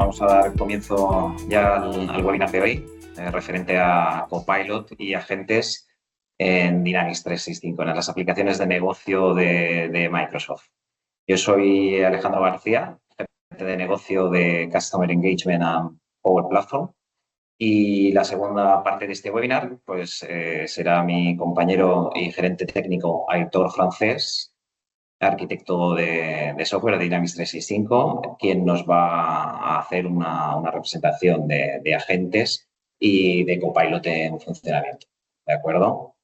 vamos a dar comienzo ya al webinar de hoy, referente a Copilot y agentes en Dynamics 365, en las aplicaciones de negocio de Microsoft. Yo soy Alejandro García, gerente de negocio de Customer Engagement and Power Platform. Y la segunda parte de este webinar pues, será mi compañero y gerente técnico Aitor Francés, arquitecto de software de Dynamics 365, quien nos va a hacer una representación de agentes y de Copilot en funcionamiento. ¿De acuerdo?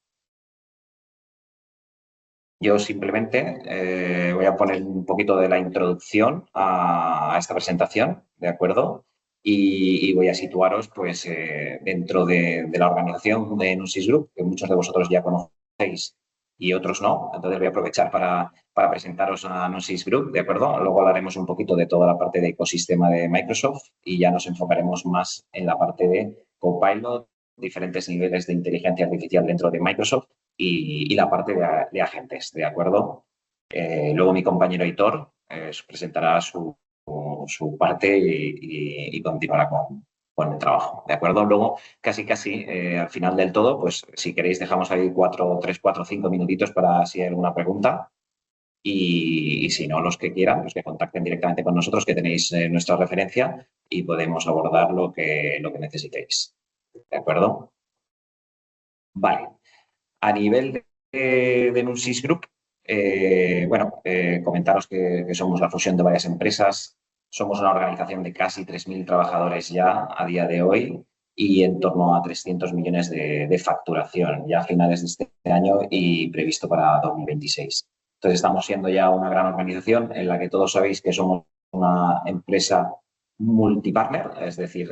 Yo simplemente voy a poner un poquito de la introducción a esta presentación, ¿de acuerdo? Y voy a situaros pues, dentro de la organización de Nusys Group, que muchos de vosotros ya conocéis y otros no. Entonces voy a aprovechar para presentaros a Nusys Group, ¿de acuerdo? Luego hablaremos un poquito de toda la parte de ecosistema de Microsoft y ya nos enfocaremos más en la parte de Copilot, diferentes niveles de inteligencia artificial dentro de Microsoft y la parte de agentes, ¿de acuerdo? Luego mi compañero Aitor presentará su parte y continuará con el trabajo, ¿de acuerdo? Luego, casi, al final del todo, pues si queréis dejamos ahí 3, 4, 5 minutitos para si hay alguna pregunta y si no, los que quieran, los que contacten directamente con nosotros, que tenéis nuestra referencia y podemos abordar lo que necesitéis, ¿de acuerdo? Vale. A nivel de Nusys Group, comentaros que somos la fusión de varias empresas. Somos una organización de casi 3.000 trabajadores ya a día de hoy y en torno a 300 millones de facturación ya a finales de este año y previsto para 2026. Entonces, estamos siendo ya una gran organización en la que todos sabéis que somos una empresa multipartner, es decir,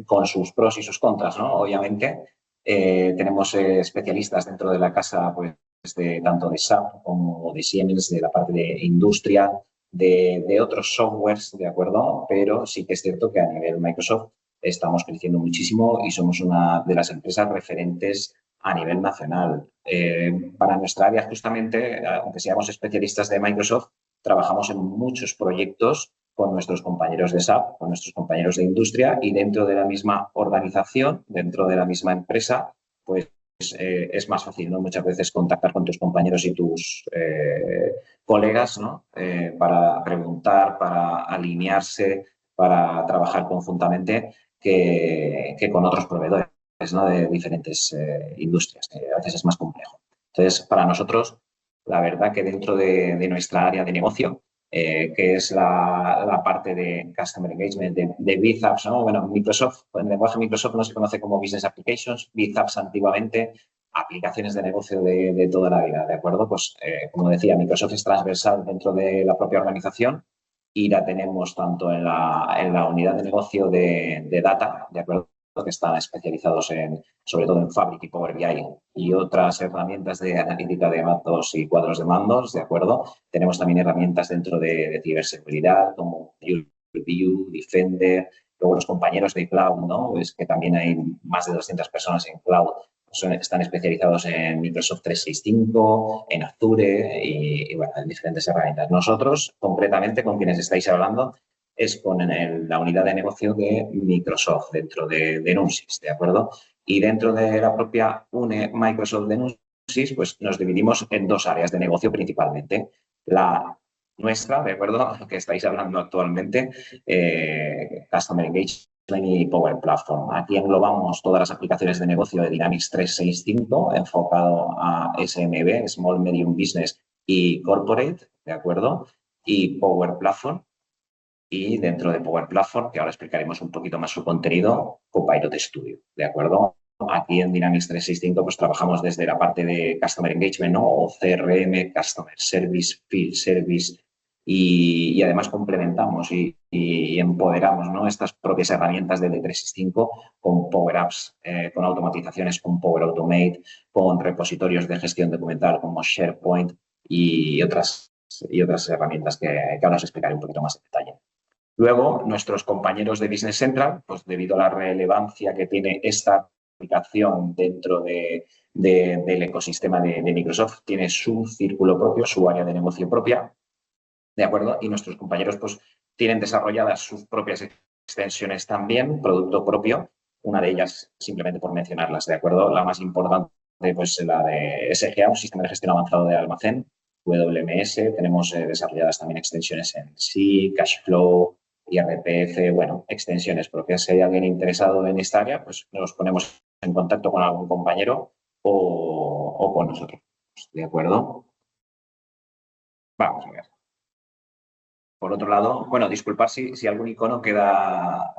con sus pros y sus contras, ¿no? Obviamente, tenemos especialistas dentro de la casa, pues, tanto de SAP como de Siemens, de la parte de industria, de otros softwares, ¿de acuerdo? Pero sí que es cierto que a nivel Microsoft estamos creciendo muchísimo y somos una de las empresas referentes a nivel nacional. Para nuestra área, justamente, aunque seamos especialistas de Microsoft, trabajamos en muchos proyectos con nuestros compañeros de SAP, con nuestros compañeros de industria y dentro de la misma organización, dentro de la misma empresa, pues es más fácil, ¿no? Muchas veces contactar con tus compañeros y tus colegas, ¿no? Para preguntar, para alinearse, para trabajar conjuntamente que con otros proveedores, ¿no? De diferentes industrias, que a veces es más complejo. Entonces, para nosotros, la verdad que dentro de nuestra área de negocio, que es la parte de Customer Engagement, de BizApps, ¿no? Bueno, Microsoft, en el lenguaje Microsoft no se conoce como Business Applications, BizApps antiguamente, aplicaciones de negocio de toda la vida, ¿de acuerdo? Pues, como decía, Microsoft es transversal dentro de la propia organización y la tenemos tanto en la unidad de negocio de data, ¿de acuerdo? Que están especializados sobre todo en Fabric y Power BI y otras herramientas de analítica de mandos y cuadros de mandos, ¿de acuerdo? Tenemos también herramientas dentro de ciberseguridad como View, Defender, luego los compañeros de cloud, ¿no? Es que también hay más de 200 personas en cloud, están especializados en Microsoft 365, en Azure y bueno, en diferentes herramientas. Nosotros, concretamente, con quienes estáis hablando, es con la unidad de negocio de Microsoft dentro de Nusys, ¿de acuerdo? Y dentro de la propia Microsoft de Nusys, pues nos dividimos en dos áreas de negocio principalmente. La nuestra, ¿de acuerdo? Que estáis hablando actualmente, Customer Engagement y Power Platform. Aquí englobamos todas las aplicaciones de negocio de Dynamics 365 enfocado a SMB, Small, Medium Business y Corporate, ¿de acuerdo? Y Power Platform. Y dentro de Power Platform, que ahora explicaremos un poquito más su contenido, Copilot Studio, ¿de acuerdo? Aquí en Dynamics 365 pues trabajamos desde la parte de Customer Engagement, ¿no? O CRM, Customer Service, Field Service y además complementamos y empoderamos, ¿no? Estas propias herramientas de 365 con Power Apps, con automatizaciones con Power Automate, con repositorios de gestión documental como SharePoint y otras herramientas que ahora os explicaré un poquito más en detalle. Luego, nuestros compañeros de Business Central, pues debido a la relevancia que tiene esta aplicación dentro del ecosistema de Microsoft, tiene su círculo propio, su área de negocio propia, ¿de acuerdo? Y nuestros compañeros, pues, tienen desarrolladas sus propias extensiones también, producto propio. Una de ellas, simplemente por mencionarlas, ¿de acuerdo? La más importante, pues la de SGA, un sistema de gestión avanzado de almacén, WMS. Tenemos desarrolladas también extensiones en C, Cashflow, IRPF, bueno, extensiones propias. Si hay alguien interesado en esta área, pues nos ponemos en contacto con algún compañero o con nosotros. ¿De acuerdo? Vamos a ver. Por otro lado, bueno, disculpar si algún icono queda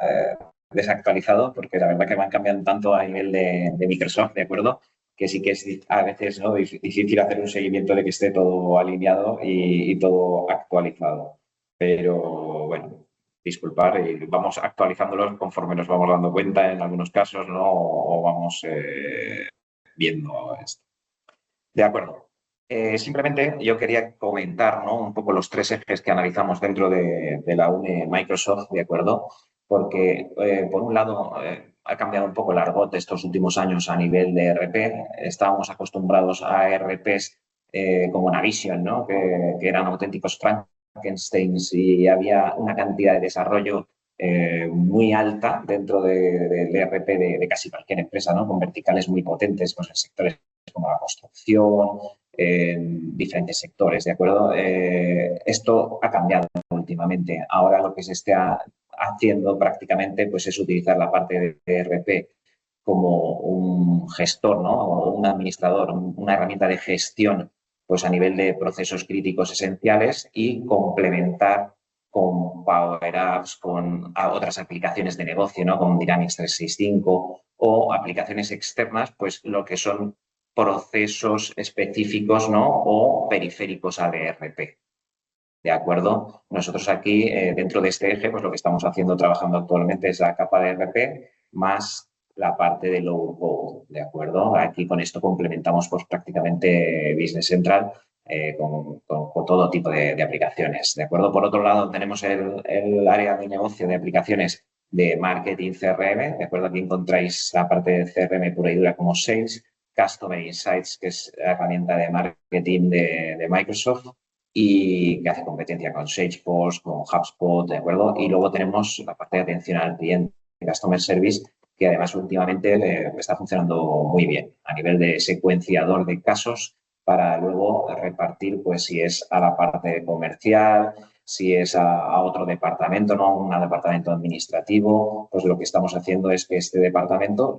desactualizado, porque la verdad que van cambiando tanto a nivel de Microsoft, ¿de acuerdo? Que sí que es a veces, ¿no?, difícil hacer un seguimiento de que esté todo alineado y todo actualizado. Pero bueno, disculpar, y vamos actualizándolos conforme nos vamos dando cuenta en algunos casos, ¿no? O vamos viendo esto. De acuerdo. Simplemente yo quería comentar, ¿no?, un poco los tres ejes que analizamos dentro de la UNE Microsoft, ¿de acuerdo? Porque, por un lado, ha cambiado un poco el argot de estos últimos años a nivel de ERP. Estábamos acostumbrados a ERPs como Navision, ¿no?, que eran auténticos Frankensteins y había una cantidad de desarrollo muy alta dentro del ERP de casi cualquier empresa, ¿no?, con verticales muy potentes, pues, en sectores como la construcción, en diferentes sectores, ¿de acuerdo? Esto ha cambiado últimamente. Ahora lo que se está haciendo prácticamente, pues, es utilizar la parte de ERP como un gestor, ¿no?, o un administrador, una herramienta de gestión, pues, a nivel de procesos críticos esenciales, y complementar con Power Apps, con otras aplicaciones de negocio, ¿no?, como Dynamics 365, o aplicaciones externas, pues lo que son procesos específicos, ¿no?, o periféricos al ERP. ¿De acuerdo? Nosotros aquí, dentro de este eje, pues lo que estamos haciendo, trabajando actualmente, es la capa de ERP más la parte de low code, ¿de acuerdo? Aquí con esto complementamos, pues, prácticamente Business Central con todo tipo de aplicaciones, ¿de acuerdo? Por otro lado, tenemos el área de negocio de aplicaciones de marketing CRM, ¿de acuerdo? Aquí encontráis la parte de CRM pura y dura como Sales, Customer Insights, que es la herramienta de marketing de Microsoft, y que hace competencia con Salesforce, con HubSpot, ¿de acuerdo? Y luego tenemos la parte de atención al cliente, Customer Service, que además últimamente está funcionando muy bien a nivel de secuenciador de casos, para luego repartir, pues, si es a la parte comercial, si es a otro departamento, ¿no?, un departamento administrativo. Pues lo que estamos haciendo es que este departamento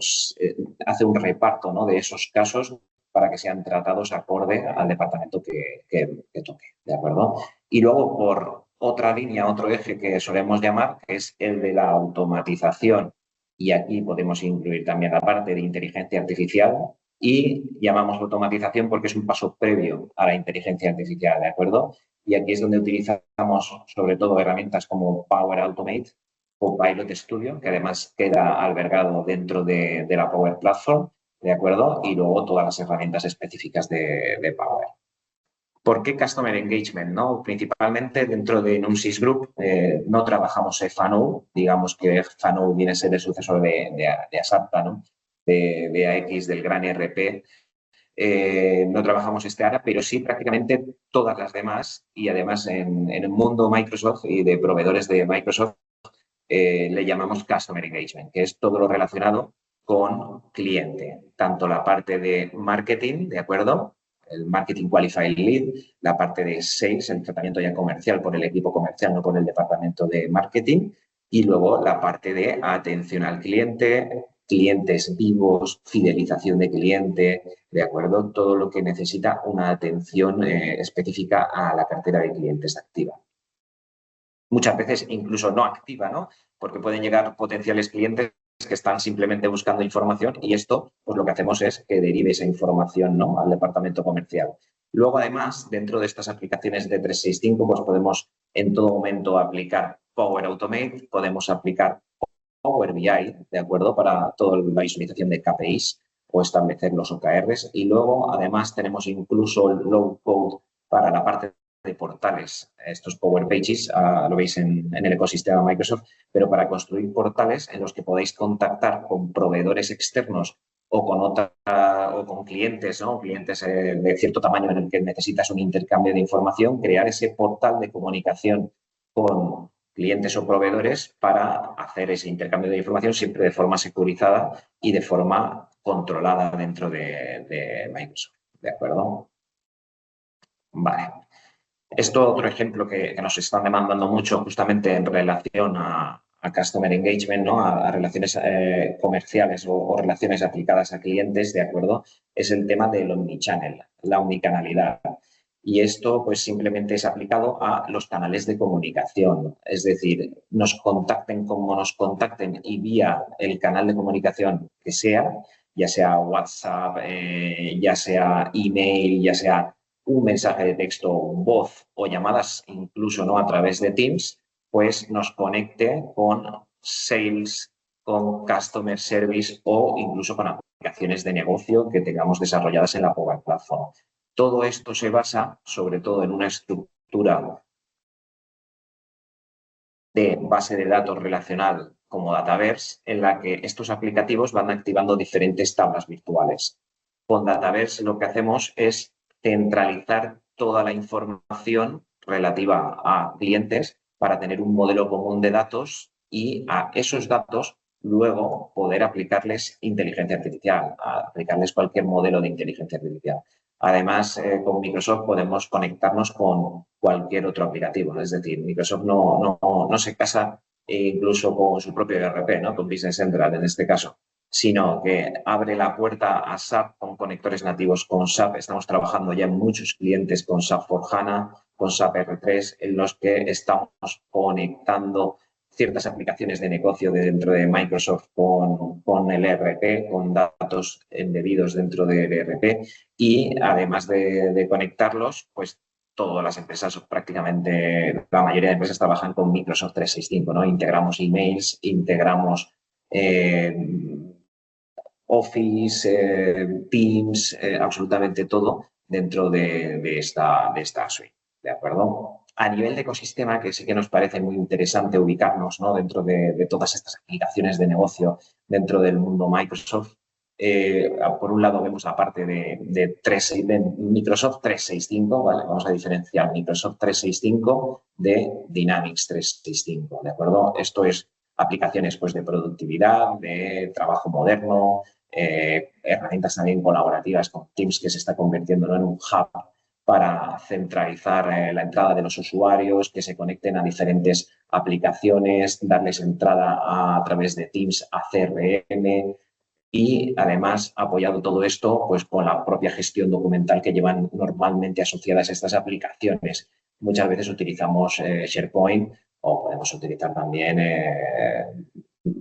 hace un reparto, ¿no?, de esos casos para que sean tratados acorde al departamento que toque, ¿de acuerdo? Y luego, por otra línea, otro eje que solemos llamar, que es el de la automatización, y aquí podemos incluir también la parte de inteligencia artificial, y llamamos automatización porque es un paso previo a la inteligencia artificial, ¿de acuerdo? Y aquí es donde utilizamos sobre todo herramientas como Power Automate o Pilot Studio, que además queda albergado dentro de la Power Platform, ¿de acuerdo? Y luego todas las herramientas específicas de Power. ¿Por qué Customer Engagement, no? Principalmente dentro de Numsys Group no trabajamos FANU, digamos que FANU viene a ser el sucesor de Asapta, ¿no?, de AX, del gran ERP. No trabajamos este área, pero sí prácticamente todas las demás, y además en el mundo Microsoft y de proveedores de Microsoft le llamamos Customer Engagement, que es todo lo relacionado con cliente, tanto la parte de marketing, ¿de acuerdo?, el Marketing Qualified Lead, la parte de Sales, el tratamiento ya comercial por el equipo comercial, no por el departamento de marketing, y luego la parte de atención al cliente, clientes vivos, fidelización de cliente, ¿de acuerdo? Todo lo que necesita una atención específica a la cartera de clientes activa. Muchas veces incluso no activa, ¿no?, porque pueden llegar potenciales clientes que están simplemente buscando información, y esto, pues lo que hacemos es que derive esa información, ¿no?, al departamento comercial. Luego, además, dentro de estas aplicaciones de 365, pues podemos en todo momento aplicar Power Automate, podemos aplicar Power BI, ¿de acuerdo?, para toda la visualización de KPIs o establecer los OKRs. Y luego, además, tenemos incluso el low code para la parte de portales. Estos Power Pages lo veis en el ecosistema Microsoft, pero para construir portales en los que podáis contactar con proveedores externos o con clientes, ¿no?, clientes de cierto tamaño en el que necesitas un intercambio de información, crear ese portal de comunicación con clientes o proveedores para hacer ese intercambio de información siempre de forma securizada y de forma controlada dentro de Microsoft. ¿De acuerdo? Vale. Esto otro ejemplo que nos están demandando mucho justamente en relación a Customer Engagement, ¿no? A relaciones comerciales o relaciones aplicadas a clientes, ¿de acuerdo? Es el tema del omnichannel, la omnicanalidad. Y esto pues simplemente es aplicado a los canales de comunicación. Es decir, nos contacten como nos contacten y vía el canal de comunicación que sea, ya sea WhatsApp, ya sea email, ya sea un mensaje de texto, voz o llamadas incluso no a través de Teams, pues nos conecte con sales, con customer service o incluso con aplicaciones de negocio que tengamos desarrolladas en la Power Platform. Todo esto se basa sobre todo en una estructura de base de datos relacional como Dataverse, en la que estos aplicativos van activando diferentes tablas virtuales. Con Dataverse lo que hacemos es centralizar toda la información relativa a clientes para tener un modelo común de datos y a esos datos luego poder aplicarles inteligencia artificial, aplicarles cualquier modelo de inteligencia artificial. Además, con Microsoft podemos conectarnos con cualquier otro aplicativo. Es decir, Microsoft no se casa incluso con su propio ERP, ¿no? Con Business Central en este caso, sino que abre la puerta a SAP con conectores nativos con SAP. Estamos trabajando ya en muchos clientes con SAP for HANA, con SAP R3, en los que estamos conectando ciertas aplicaciones de negocio de dentro de Microsoft con el ERP, con datos embebidos dentro del ERP y además de conectarlos, pues todas las empresas, prácticamente la mayoría de empresas trabajan con Microsoft 365, ¿no? Integramos emails, integramos Office, Teams, absolutamente todo dentro de esta suite, ¿de acuerdo? A nivel de ecosistema, que sí que nos parece muy interesante ubicarnos, ¿no? Dentro de todas estas aplicaciones de negocio dentro del mundo Microsoft, por un lado vemos la parte de Microsoft 365, ¿vale? Vamos a diferenciar Microsoft 365 de Dynamics 365, ¿de acuerdo? Esto es aplicaciones pues, de productividad, de trabajo moderno, herramientas también colaborativas con Teams que se está convirtiendo, ¿no? En un hub para centralizar la entrada de los usuarios, que se conecten a diferentes aplicaciones, darles entrada a través de Teams a CRM y además apoyado todo esto pues con la propia gestión documental que llevan normalmente asociadas estas aplicaciones. Muchas veces utilizamos SharePoint o podemos utilizar también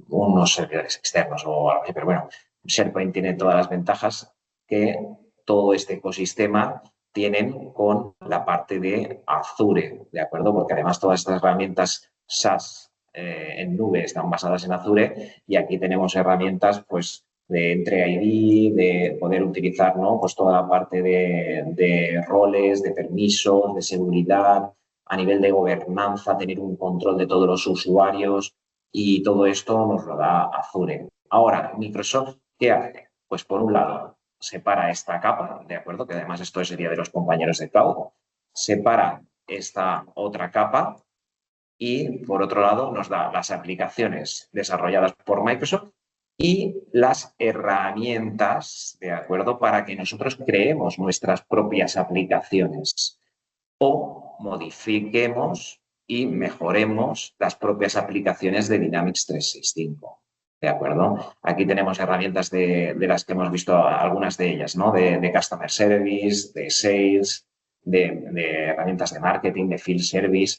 unos servidores externos o algo así, pero bueno, SharePoint tiene todas las ventajas que todo este ecosistema tienen con la parte de Azure, ¿de acuerdo? Porque además todas estas herramientas SaaS en nube están basadas en Azure y aquí tenemos herramientas pues de Entre ID, de poder utilizar ¿no? pues toda la parte de roles, de permisos, de seguridad, a nivel de gobernanza, tener un control de todos los usuarios y todo esto nos lo da Azure. Ahora, Microsoft, ¿qué hace? Pues por un lado, separa esta capa, ¿de acuerdo? Que además esto sería de los compañeros de cloud, separa esta otra capa y, por otro lado, nos da las aplicaciones desarrolladas por Microsoft y las herramientas, ¿de acuerdo? Para que nosotros creemos nuestras propias aplicaciones o modifiquemos y mejoremos las propias aplicaciones de Dynamics 365. ¿De acuerdo? Aquí tenemos herramientas de las que hemos visto algunas de ellas, ¿no? De Customer Service, de Sales, de herramientas de marketing, de Field Service.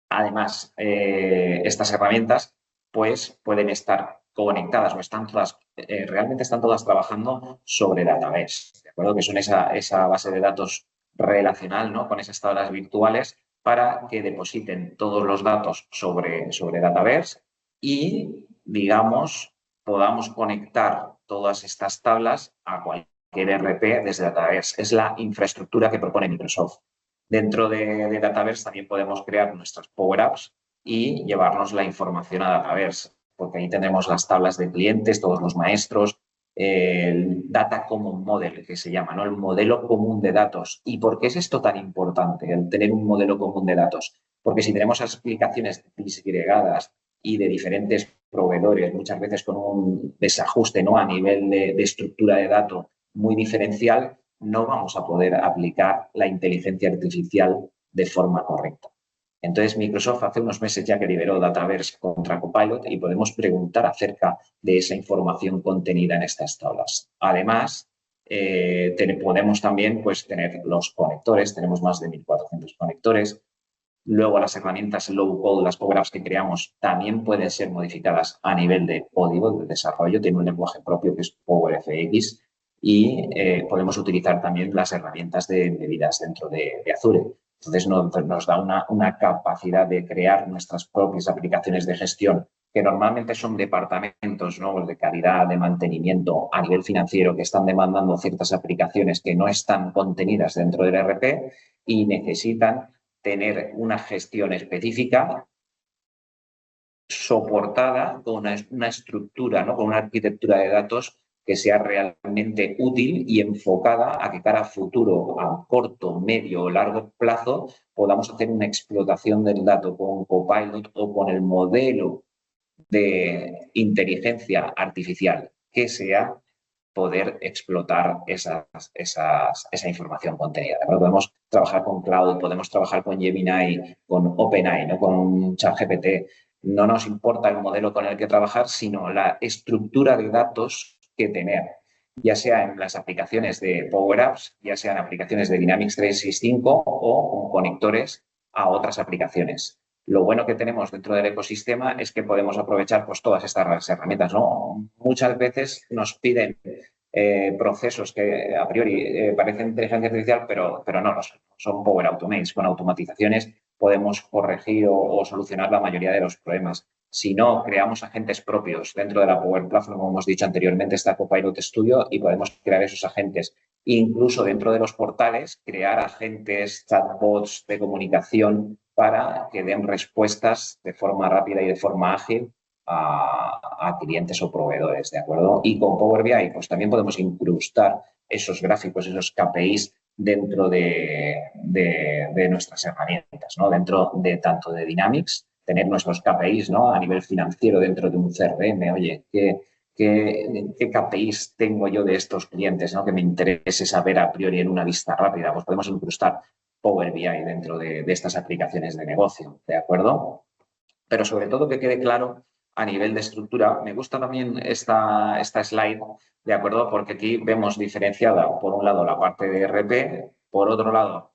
Además, estas herramientas pues pueden estar conectadas o están todas, realmente están todas trabajando sobre Database, ¿de acuerdo? Que son esa base de datos relacional, ¿no? Con esas tablas virtuales para que depositen todos los datos sobre Database y, digamos, podamos conectar todas estas tablas a cualquier ERP desde Database. Es la infraestructura que propone Microsoft. Dentro de Dataverse también podemos crear nuestras Power Apps y llevarnos la información a Dataverse, porque ahí tenemos las tablas de clientes, todos los maestros, el Data Common Model, que se llama, ¿no? El modelo común de datos. ¿Y por qué es esto tan importante, el tener un modelo común de datos? Porque si tenemos aplicaciones disgregadas y de diferentes proveedores, muchas veces con un desajuste, ¿no?, a nivel de estructura de datos muy diferencial, no vamos a poder aplicar la inteligencia artificial de forma correcta. Entonces, Microsoft hace unos meses ya que liberó Dataverse contra Copilot y podemos preguntar acerca de esa información contenida en estas tablas. Además, podemos también pues, tener los conectores, tenemos más de 1.400 conectores. Luego, las herramientas low code, las Power Apps que creamos, también pueden ser modificadas a nivel de código, de desarrollo. Tiene un lenguaje propio que es PowerFX y podemos utilizar también las herramientas bebidas dentro de Azure. Entonces, nos da una capacidad de crear nuestras propias aplicaciones de gestión, que normalmente son departamentos, ¿no?, de calidad, de mantenimiento a nivel financiero, que están demandando ciertas aplicaciones que no están contenidas dentro del ERP y necesitan tener una gestión específica soportada con una estructura, ¿no?, con una arquitectura de datos que sea realmente útil y enfocada a que cara a futuro, a corto, medio o largo plazo, podamos hacer una explotación del dato con Copilot o con el modelo de inteligencia artificial que sea, poder explotar esa información contenida. Podemos trabajar con Cloud, podemos trabajar con Gemini, con OpenAI, ¿no?, con ChatGPT. No nos importa el modelo con el que trabajar, sino la estructura de datos que tener, ya sea en las aplicaciones de Power Apps, ya sean aplicaciones de Dynamics 365 o con conectores a otras aplicaciones. Lo bueno que tenemos dentro del ecosistema es que podemos aprovechar pues, todas estas herramientas, ¿no? Muchas veces nos piden procesos que a priori parecen inteligencia artificial, pero no lo son. Son Power Automates. Con automatizaciones podemos corregir o solucionar la mayoría de los problemas. Si no, creamos agentes propios dentro de la Power Platform, como hemos dicho anteriormente, está Copilot Studio y podemos crear esos agentes. Incluso dentro de los portales, crear agentes, chatbots de comunicación para que den respuestas de forma rápida y de forma ágil a clientes o proveedores, ¿de acuerdo? Y con Power BI, pues también podemos incrustar esos gráficos, esos KPIs dentro de nuestras herramientas, ¿no? Dentro de tanto de Dynamics, tener nuestros KPIs, ¿no?, a nivel financiero dentro de un CRM. Oye, ¿qué KPIs tengo yo de estos clientes, ¿no?, que me interese saber a priori en una vista rápida? Pues podemos incrustar Power BI dentro de estas aplicaciones de negocio, ¿de acuerdo? Pero sobre todo que quede claro a nivel de estructura. Me gusta también esta slide, ¿de acuerdo? Porque aquí vemos diferenciada, por un lado, la parte de ERP, por otro lado,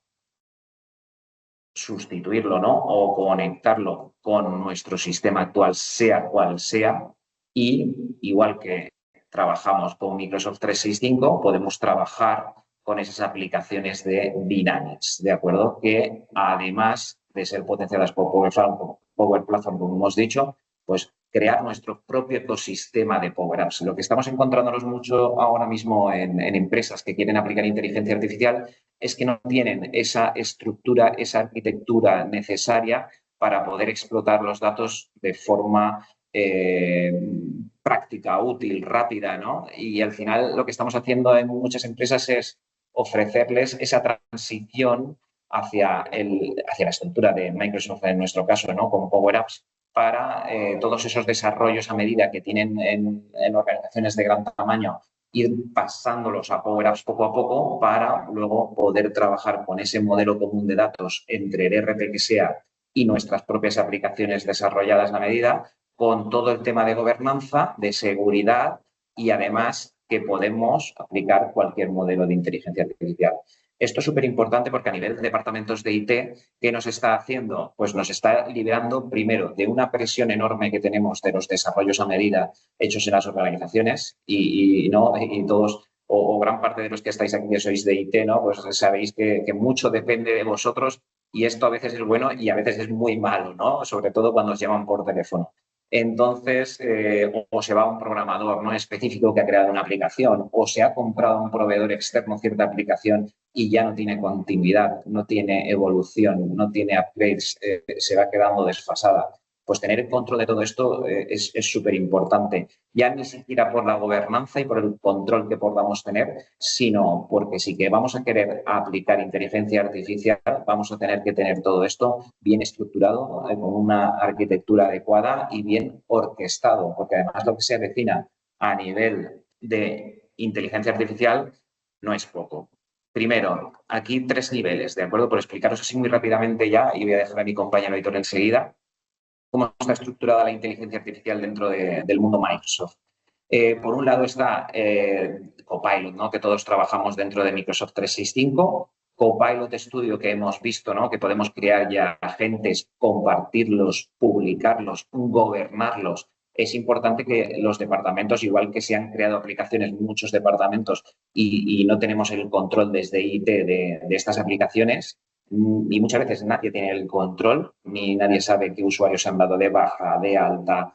sustituirlo, ¿no?, o conectarlo con nuestro sistema actual, sea cual sea, y igual que trabajamos con Microsoft 365, podemos trabajar con esas aplicaciones de Dynamics, ¿de acuerdo? Que además de ser potenciadas por Power Platform, como hemos dicho, pues crear nuestro propio ecosistema de Power Apps. Lo que estamos encontrándonos mucho ahora mismo en empresas que quieren aplicar inteligencia artificial es que no tienen esa estructura, esa arquitectura necesaria para poder explotar los datos de forma práctica, útil, rápida, ¿no? Y al final lo que estamos haciendo en muchas empresas es ofrecerles esa transición hacia la estructura de Microsoft, en nuestro caso, ¿no?, con Power Apps, para todos esos desarrollos a medida que tienen en organizaciones de gran tamaño, ir pasándolos a Power Apps poco a poco para luego poder trabajar con ese modelo común de datos entre el ERP que sea y nuestras propias aplicaciones desarrolladas a medida, con todo el tema de gobernanza, de seguridad y además que podemos aplicar cualquier modelo de inteligencia artificial. Esto es súper importante porque a nivel de departamentos de IT, ¿qué nos está haciendo? Pues nos está liberando primero de una presión enorme que tenemos de los desarrollos a medida hechos en las organizaciones y todos o gran parte de los que estáis aquí que sois de IT, ¿no? Pues sabéis que mucho depende de vosotros y esto a veces es bueno y a veces es muy malo, ¿no? Sobre todo cuando os llaman por teléfono. Entonces, o se va a un programador no específico que ha creado una aplicación o se ha comprado a un proveedor externo cierta aplicación y ya no tiene continuidad, no tiene evolución, no tiene upgrades, se va quedando desfasada. pues tener el control de todo esto es súper importante. Ya ni siquiera por la gobernanza y por el control que podamos tener, sino porque si que vamos a querer aplicar inteligencia artificial, vamos a tener que tener todo esto bien estructurado, con una arquitectura adecuada y bien orquestado, porque además lo que se avecina a nivel de inteligencia artificial no es poco. Primero, aquí tres niveles, ¿de acuerdo? Por explicaros así muy rápidamente ya, y voy a dejar a mi compañero Aitor enseguida, cómo está estructurada la inteligencia artificial dentro del mundo Microsoft. Por un lado está Copilot, ¿no? Que todos trabajamos dentro de Microsoft 365. Copilot Studio que hemos visto, ¿no? Que podemos crear ya agentes, compartirlos, publicarlos, gobernarlos. Es importante que los departamentos, igual que se han creado aplicaciones, muchos departamentos, y no tenemos el control desde IT de estas aplicaciones, y muchas veces nadie tiene el control, ni nadie sabe qué usuarios se han dado de baja, de alta,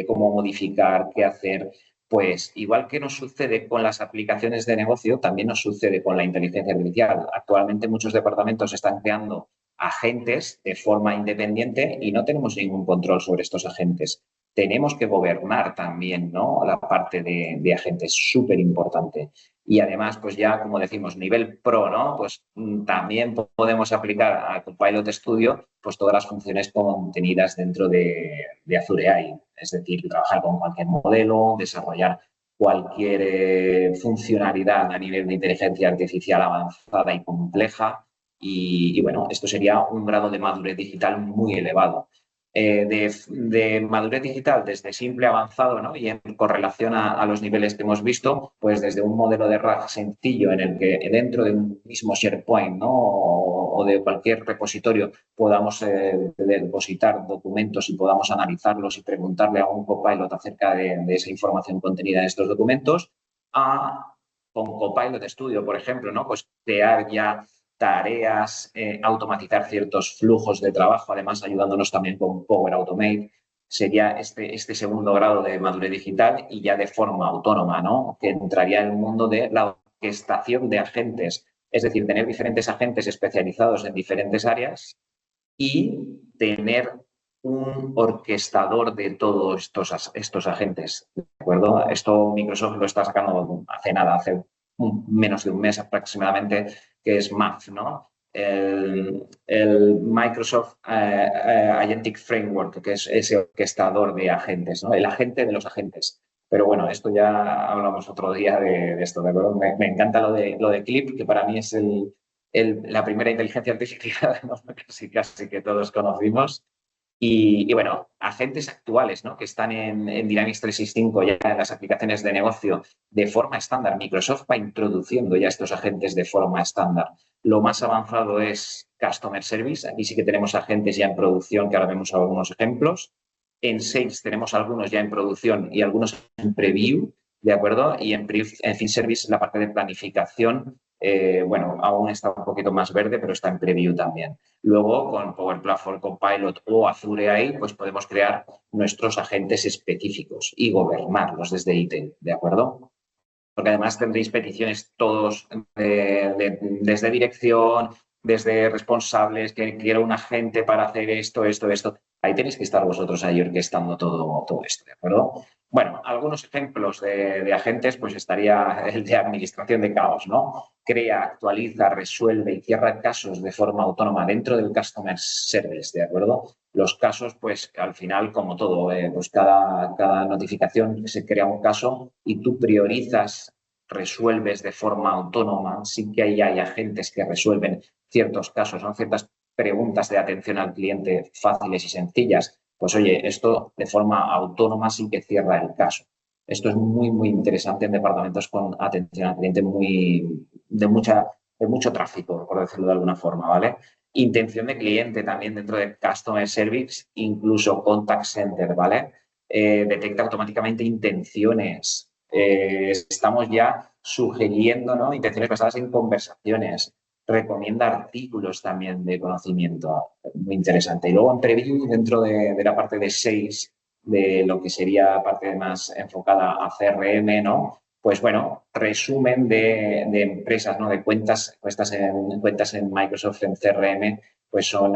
cómo modificar, qué hacer. Pues igual que nos sucede con las aplicaciones de negocio, también nos sucede con la inteligencia artificial. Actualmente muchos departamentos están creando agentes de forma independiente y no tenemos ningún control sobre estos agentes. Tenemos que gobernar también, ¿no? La parte de agentes, súper importante. Y además, pues ya, como decimos, nivel pro, ¿no? Pues también podemos aplicar a Copilot Studio pues todas las funciones contenidas dentro de Azure AI. Es decir, trabajar con cualquier modelo, desarrollar cualquier funcionalidad a nivel de inteligencia artificial avanzada y compleja. Y bueno, esto sería un grado de madurez digital muy elevado. De madurez digital desde simple a avanzado, ¿no? Y en correlación a los niveles que hemos visto, pues desde un modelo de RAG sencillo en el que dentro de un mismo SharePoint, ¿no? O de cualquier repositorio podamos depositar documentos y podamos analizarlos y preguntarle a un copilot acerca de esa información contenida en estos documentos, a con Copilot Studio, por ejemplo, ¿no? Pues crear ya tareas, automatizar ciertos flujos de trabajo, además ayudándonos también con Power Automate. Sería este segundo grado de madurez digital y ya de forma autónoma, ¿no? Que entraría en el mundo de la orquestación de agentes, es decir, tener diferentes agentes especializados en diferentes áreas y tener un orquestador de todos estos agentes, ¿de acuerdo? Esto Microsoft lo está sacando hace nada, hace menos de un mes aproximadamente, que es MAF, ¿no? El Microsoft Agentic Framework, que es ese orquestador de agentes, ¿no? El agente de los agentes. Pero bueno, esto ya hablamos otro día de esto, ¿de acuerdo? Me encanta lo de Clip, que para mí es la primera inteligencia artificial, ¿no? Casi que todos conocimos. Y bueno, agentes actuales, ¿no? Que están en Dynamics 365 ya en las aplicaciones de negocio de forma estándar. Microsoft va introduciendo ya estos agentes de forma estándar. Lo más avanzado es Customer Service. Aquí sí que tenemos agentes ya en producción, que ahora vemos algunos ejemplos. En Sales tenemos algunos ya en producción y algunos en preview, ¿de acuerdo? Y en Field Service la parte de planificación, bueno, aún está un poquito más verde, pero está en preview también. Luego, con Power Platform Copilot o Azure AI, pues podemos crear nuestros agentes específicos y gobernarlos desde IT, ¿de acuerdo? Porque además tendréis peticiones todos desde dirección, desde responsables, que quiero un agente para hacer esto, esto, esto. Ahí tenéis que estar vosotros ahí orquestando todo esto, ¿de acuerdo? Bueno, algunos ejemplos de agentes, pues estaría el de administración de caos, ¿no? Crea, actualiza, resuelve y cierra casos de forma autónoma dentro del Customer Service, ¿de acuerdo? Los casos, pues al final, como todo, pues cada notificación se crea un caso y tú priorizas, resuelves de forma autónoma. Sí que hay agentes que resuelven ciertos casos, ¿no? Ciertas preguntas de atención al cliente fáciles y sencillas. Pues oye, esto de forma autónoma sí que cierra el caso. Esto es muy interesante en departamentos con atención al cliente de mucho tráfico, por decirlo de alguna forma, ¿vale? Intención de cliente también dentro de Customer Service, incluso Contact Center, ¿vale? Detecta automáticamente intenciones. Estamos ya sugiriendo, ¿no? Intenciones basadas en conversaciones. Recomienda artículos también de conocimiento. Muy interesante. Y luego en preview, dentro de la parte de sales, de lo que sería la parte más enfocada a CRM, ¿no? Pues bueno, resumen de empresas, ¿no? De cuentas en Microsoft en CRM, pues son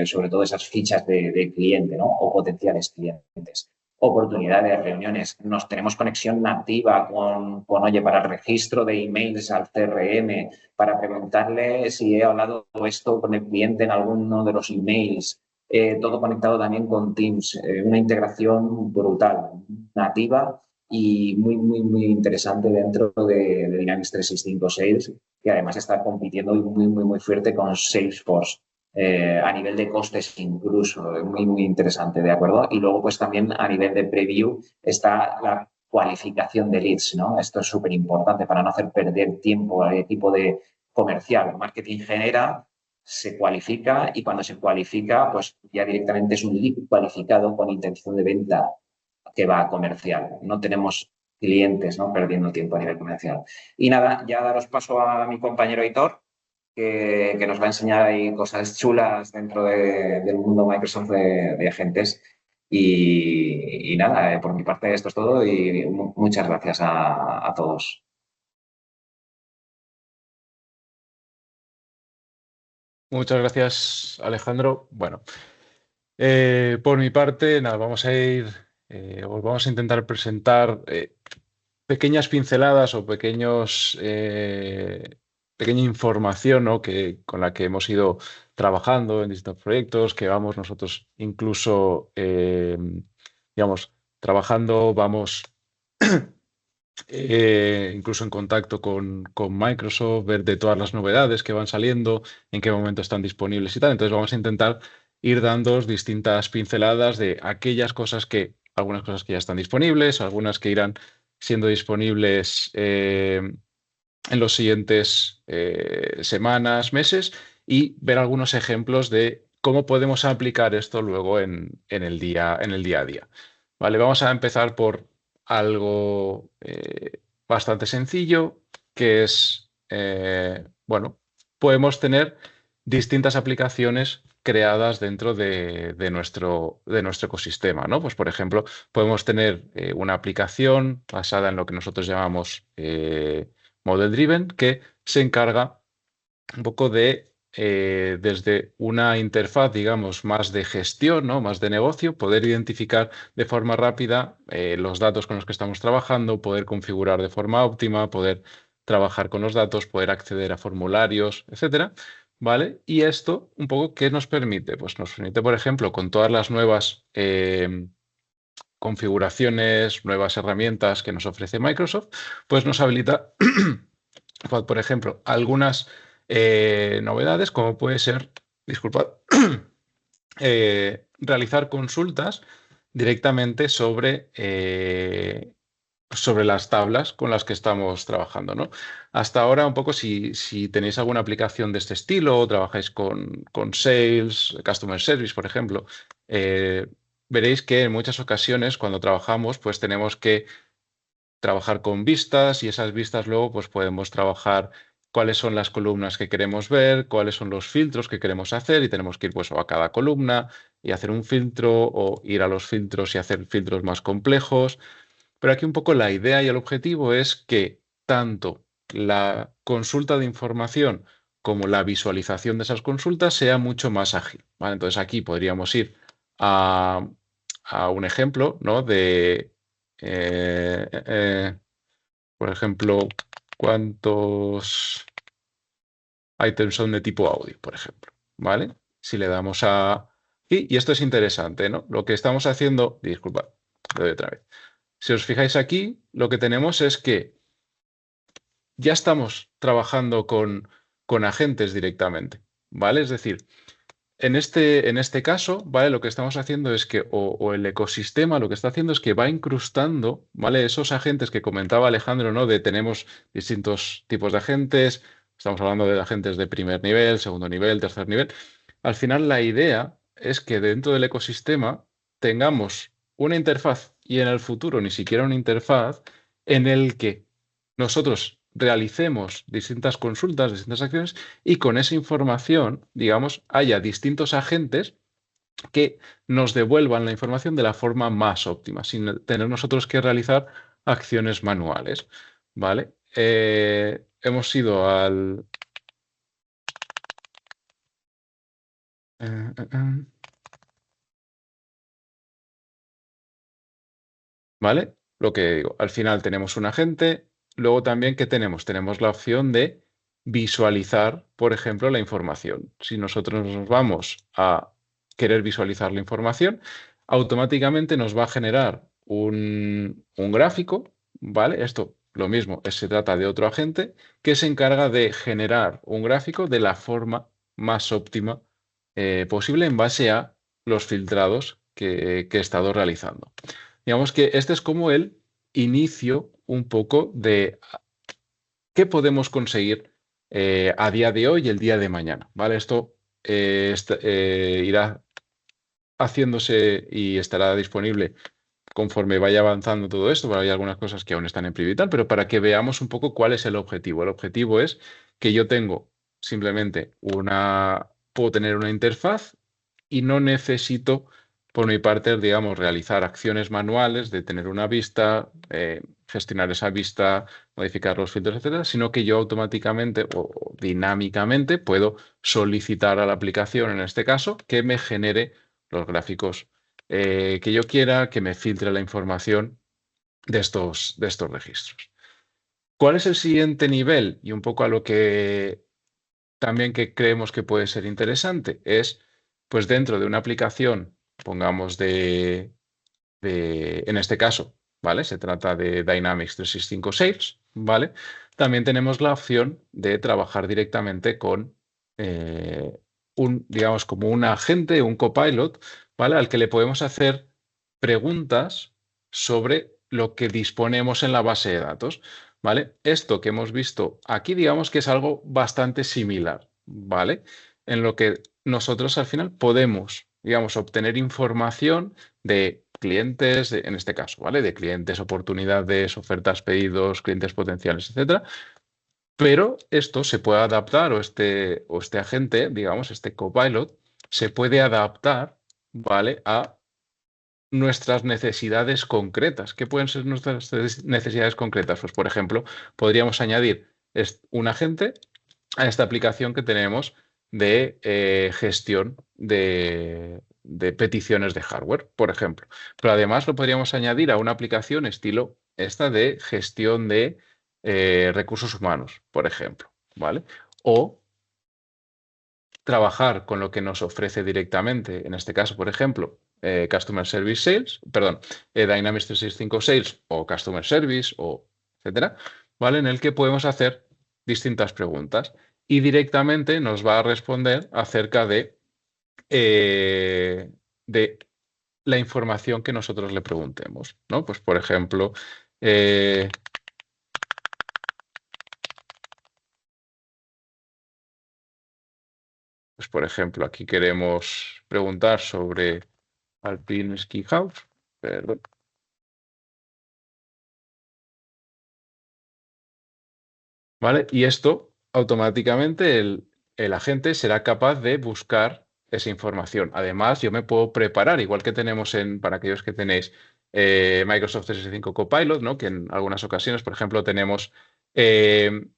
sobre todo esas fichas de cliente, ¿no? O potenciales clientes. Oportunidades, reuniones. Nos tenemos conexión nativa oye, para el registro de emails al CRM, para preguntarle si he hablado esto con el cliente en alguno de los emails. Todo conectado también con Teams. Una integración brutal, nativa y muy, muy, muy interesante dentro de Dynamics 365 Sales, que además está compitiendo muy, muy, muy fuerte con Salesforce. A nivel de costes incluso, muy, muy interesante, ¿de acuerdo? Y luego, pues también a nivel de preview está la cualificación de leads, ¿no? Esto es súper importante para no hacer perder tiempo al equipo de comercial. Marketing genera, se cualifica y cuando se cualifica, pues ya directamente es un lead cualificado con intención de venta que va a comercial. No tenemos clientes, ¿no? Perdiendo tiempo a nivel comercial. Y nada, ya daros paso a mi compañero Hitor, que nos va a enseñar ahí cosas chulas dentro del mundo Microsoft de agentes. Y nada, por mi parte esto es todo y muchas gracias a todos. Muchas gracias, Alejandro. Bueno, por mi parte, nada, os vamos a intentar presentar pequeñas pinceladas o pequeña información, ¿no? Con la que hemos ido trabajando en distintos proyectos, que vamos nosotros incluso, digamos, trabajando, vamos incluso en contacto con Microsoft, ver de todas las novedades que van saliendo, en qué momento están disponibles y tal. Entonces vamos a intentar ir dando distintas pinceladas de algunas cosas que ya están disponibles, algunas que irán siendo disponibles en los siguientes semanas, meses, y ver algunos ejemplos de cómo podemos aplicar esto luego en en el día a día. Vale, vamos a empezar por algo bastante sencillo, que es, bueno, podemos tener distintas aplicaciones creadas dentro de nuestro ecosistema, ¿no? Pues, por ejemplo, podemos tener una aplicación basada en lo que nosotros llamamos Model Driven, que se encarga un poco desde una interfaz, digamos, más de gestión, ¿no? Más de negocio, poder identificar de forma rápida los datos con los que estamos trabajando, poder configurar de forma óptima, poder trabajar con los datos, poder acceder a formularios, etcétera. ¿Vale? Y esto, un poco, ¿qué nos permite? Pues nos permite, por ejemplo, con todas las nuevas configuraciones, nuevas herramientas que nos ofrece Microsoft, pues nos habilita, por ejemplo, algunas novedades, como puede ser, disculpad, realizar consultas directamente sobre las tablas con las que estamos trabajando, ¿no? Hasta ahora, un poco, si tenéis alguna aplicación de este estilo o trabajáis con Sales, Customer Service, por ejemplo, eh, veréis que en muchas ocasiones cuando trabajamos, pues tenemos que trabajar con vistas y esas vistas luego pues podemos trabajar cuáles son las columnas que queremos ver, cuáles son los filtros que queremos hacer y tenemos que ir pues o a cada columna y hacer un filtro o ir a los filtros y hacer filtros más complejos. Pero aquí un poco la idea y el objetivo es que tanto la consulta de información como la visualización de esas consultas sea mucho más ágil, ¿vale? Entonces aquí podríamos ir a, a un ejemplo, ¿no? Eh, eh, por ejemplo, cuántos ítems son de tipo audio, por ejemplo, ¿vale? Si le damos a... Y esto es interesante, ¿no? Lo que estamos haciendo... Disculpad, lo doy otra vez. Si os fijáis aquí, lo que tenemos es que ya estamos trabajando con agentes directamente, ¿vale? Es decir, en este caso, ¿vale? Lo que estamos haciendo es que, o el ecosistema lo que está haciendo es que va incrustando, ¿vale? Esos agentes que comentaba Alejandro, ¿no? De tenemos distintos tipos de agentes, estamos hablando de agentes de primer nivel, segundo nivel, tercer nivel. Al final, la idea es que dentro del ecosistema tengamos una interfaz y en el futuro ni siquiera una interfaz en el que nosotros realicemos distintas consultas, distintas acciones y con esa información, digamos, haya distintos agentes que nos devuelvan la información de la forma más óptima, sin tener nosotros que realizar acciones manuales. ¿Vale? Hemos ido ¿Vale? Lo que digo, al final tenemos un agente, luego también, ¿qué tenemos? Tenemos la opción de visualizar, por ejemplo, la información. Si nosotros nos vamos a querer visualizar la información, automáticamente nos va a generar un gráfico, ¿vale? Esto, lo mismo, se trata de otro agente que se encarga de generar un gráfico de la forma más óptima posible en base a los filtrados que he estado realizando. Digamos que este es como el inicio un poco de qué podemos conseguir a día de hoy y el día de mañana, ¿vale? Esto irá haciéndose y estará disponible conforme vaya avanzando todo esto, porque hay algunas cosas que aún están en preview y tal, pero para que veamos un poco cuál es el objetivo. El objetivo es que yo tengo simplemente puedo tener una interfaz y no necesito, por mi parte, digamos, realizar acciones manuales de tener una vista, gestionar esa vista, modificar los filtros, etcétera, sino que yo automáticamente o dinámicamente puedo solicitar a la aplicación, en este caso, que me genere los gráficos que yo quiera, que me filtre la información de estos registros. ¿Cuál es el siguiente nivel? Y un poco a lo que también que creemos que puede ser interesante es, pues dentro de una aplicación, pongamos en este caso, ¿vale? Se trata de Dynamics 365 Sales, ¿vale? También tenemos la opción de trabajar directamente con digamos, como un agente, un copilot, ¿vale? Al que le podemos hacer preguntas sobre lo que disponemos en la base de datos, ¿vale? Esto que hemos visto aquí, digamos que es algo bastante similar, ¿vale? En lo que nosotros al final podemos, digamos, obtener información de clientes, en este caso, ¿vale? De clientes, oportunidades, ofertas, pedidos, clientes potenciales, etcétera. Pero esto se puede adaptar, o este agente, digamos, este copilot, se puede adaptar, ¿vale? A nuestras necesidades concretas. ¿Qué pueden ser nuestras necesidades concretas? Pues, por ejemplo, podríamos añadir un agente a esta aplicación que tenemos de gestión de peticiones de hardware, por ejemplo. Pero además lo podríamos añadir a una aplicación estilo esta de gestión de recursos humanos, por ejemplo, ¿vale? O trabajar con lo que nos ofrece directamente, en este caso, por ejemplo, Customer Service Sales, perdón, Dynamics 365 Sales o Customer Service o etcétera, ¿vale? En el que podemos hacer distintas preguntas y directamente nos va a responder acerca de la información que nosotros le preguntemos, ¿no? Pues, por ejemplo, aquí queremos preguntar sobre Alpine Ski House, perdón. ¿Vale? Y esto automáticamente el agente será capaz de buscar esa información. Además, yo me puedo preparar, igual que tenemos para aquellos que tenéis Microsoft 365 Copilot, ¿no? Que en algunas ocasiones, por ejemplo, tenemos, en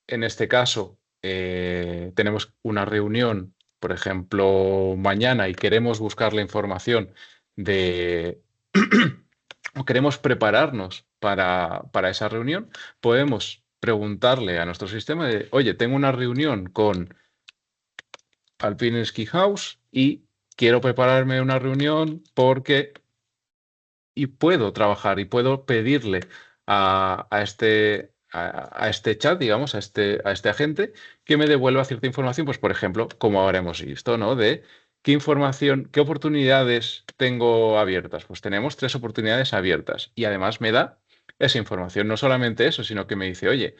este caso, tenemos una reunión, por ejemplo, mañana y queremos buscar la información de o queremos prepararnos para esa reunión, podemos preguntarle a nuestro sistema de, oye, tengo una reunión con Alpine Ski House y quiero prepararme una reunión porque y puedo trabajar y puedo pedirle a este chat, digamos, a este agente, que me devuelva cierta información, pues por ejemplo, como ahora hemos visto, ¿no? De qué información, qué oportunidades tengo abiertas. Pues tenemos 3 oportunidades abiertas y además me da esa información. No solamente eso, sino que me dice, oye,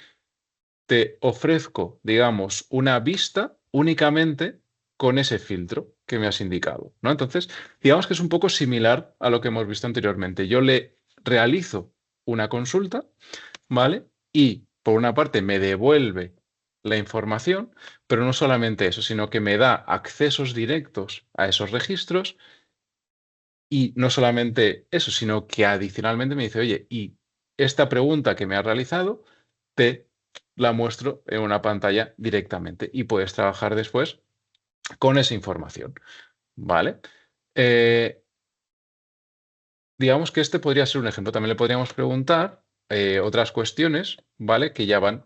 te ofrezco, digamos, una vista únicamente con ese filtro que me has indicado, ¿no? Entonces, digamos que es un poco similar a lo que hemos visto anteriormente. Yo le realizo una consulta, ¿vale? Y por una parte me devuelve la información, pero no solamente eso, sino que me da accesos directos a esos registros y no solamente eso, sino que adicionalmente me dice, oye, y esta pregunta que me has realizado, te la muestro en una pantalla directamente y puedes trabajar después con esa información, ¿vale? Digamos que este podría ser un ejemplo. También le podríamos preguntar otras cuestiones, ¿vale? Que ya van,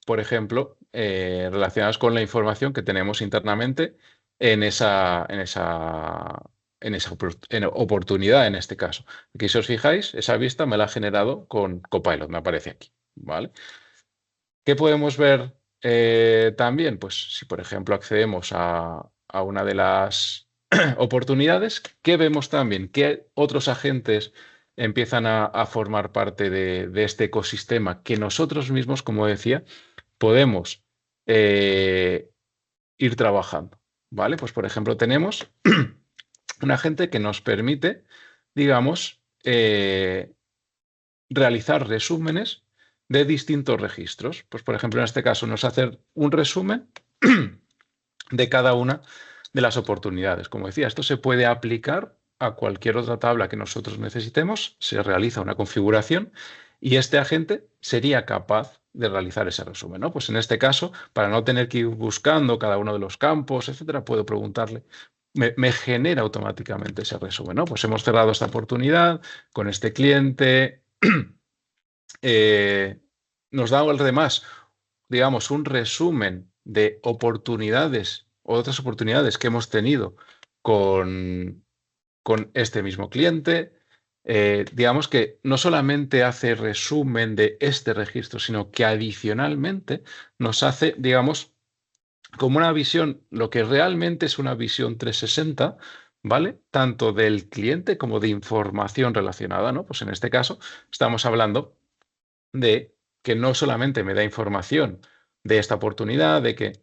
por ejemplo, relacionadas con la información que tenemos internamente en esa oportunidad en este caso. Aquí, si os fijáis, esa vista me la ha generado con Copilot, me aparece aquí, ¿vale? ¿Qué podemos ver también? Pues si, por ejemplo, accedemos a una de las oportunidades, ¿qué vemos también? ¿Qué otros agentes empiezan a formar parte de este ecosistema que nosotros mismos, como decía, podemos eh, ir trabajando? ¿Vale? Pues, por ejemplo, tenemos un agente que nos permite, digamos, realizar resúmenes de distintos registros. Pues, por ejemplo, en este caso nos hace un resumen de cada una de las oportunidades. Como decía, esto se puede aplicar a cualquier otra tabla que nosotros necesitemos, se realiza una configuración y este agente sería capaz de realizar ese resumen, ¿no? Pues en este caso, para no tener que ir buscando cada uno de los campos, etcétera, puedo preguntarle, me genera automáticamente ese resumen, ¿no? Pues hemos cerrado esta oportunidad con este cliente, nos da además, digamos, un resumen de oportunidades o otras oportunidades que hemos tenido con, con este mismo cliente. Digamos que no solamente hace resumen de este registro, sino que adicionalmente nos hace, digamos, como una visión, lo que realmente es una visión 360, ¿vale? Tanto del cliente como de información relacionada, ¿no? Pues en este caso estamos hablando de que no solamente me da información de esta oportunidad, de que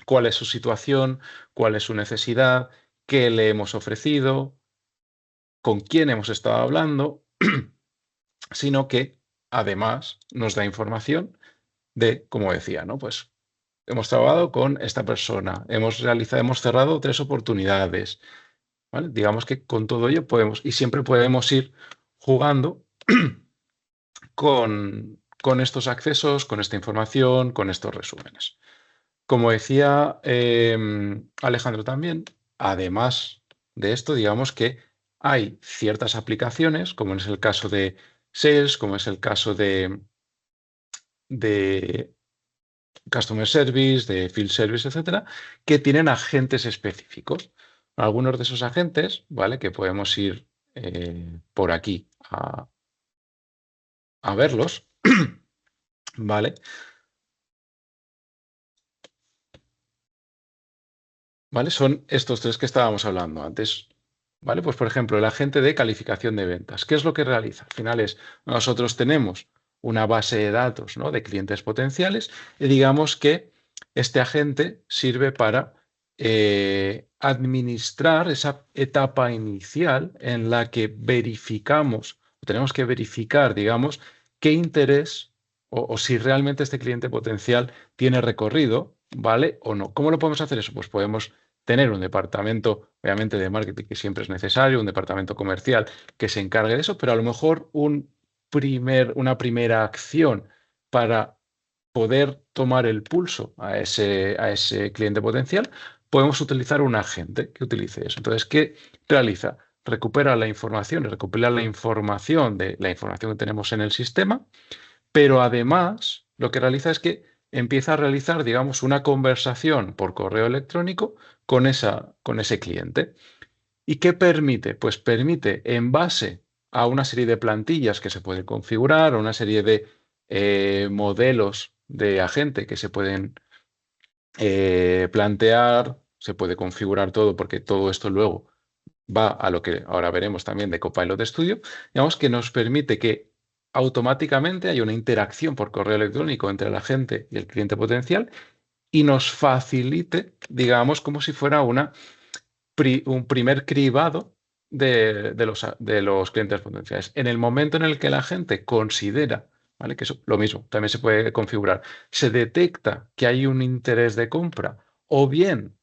cuál es su situación, cuál es su necesidad, qué le hemos ofrecido, con quién hemos estado hablando, sino que además nos da información de, como decía, ¿no? Pues hemos trabajado con esta persona, hemos cerrado 3 oportunidades, ¿vale? Digamos que con todo ello podemos, y siempre podemos ir jugando con estos accesos, con esta información, con estos resúmenes. Como decía Alejandro también, además de esto, digamos que hay ciertas aplicaciones, como es el caso de Sales, como es el caso de Customer Service, de Field Service, etcétera, que tienen agentes específicos. Algunos de esos agentes, ¿vale? Que podemos ir por aquí a verlos, ¿vale? ¿Vale? Son estos 3 que estábamos hablando antes. ¿Vale? Pues, por ejemplo, el agente de calificación de ventas. ¿Qué es lo que realiza? Al final es, nosotros tenemos una base de datos, ¿no? De clientes potenciales y digamos que este agente sirve para administrar esa etapa inicial en la que verificamos, tenemos que verificar, digamos, qué interés o si realmente este cliente potencial tiene recorrido, ¿vale? O no. ¿Cómo lo podemos hacer eso? Pues podemos tener un departamento, obviamente, de marketing que siempre es necesario, un departamento comercial que se encargue de eso, pero a lo mejor una primera acción para poder tomar el pulso a ese cliente potencial, podemos utilizar un agente que utilice eso. Entonces, ¿qué realiza? Recupera la información, recupera la información de la información que tenemos en el sistema, pero además lo que realiza es que empieza a realizar, digamos, una conversación por correo electrónico con ese cliente. ¿Y qué permite? Pues permite, en base a una serie de plantillas que se pueden configurar, a una serie de modelos de agente que se pueden plantear, se puede configurar todo, porque todo esto luego va a lo que ahora veremos también de Copilot Studio, digamos que nos permite que automáticamente haya una interacción por correo electrónico entre el agente y el cliente potencial y nos facilite, digamos, como si fuera un primer cribado de los clientes potenciales. En el momento en el que la gente considera, ¿vale? Que eso lo mismo, también se puede configurar, se detecta que hay un interés de compra o bien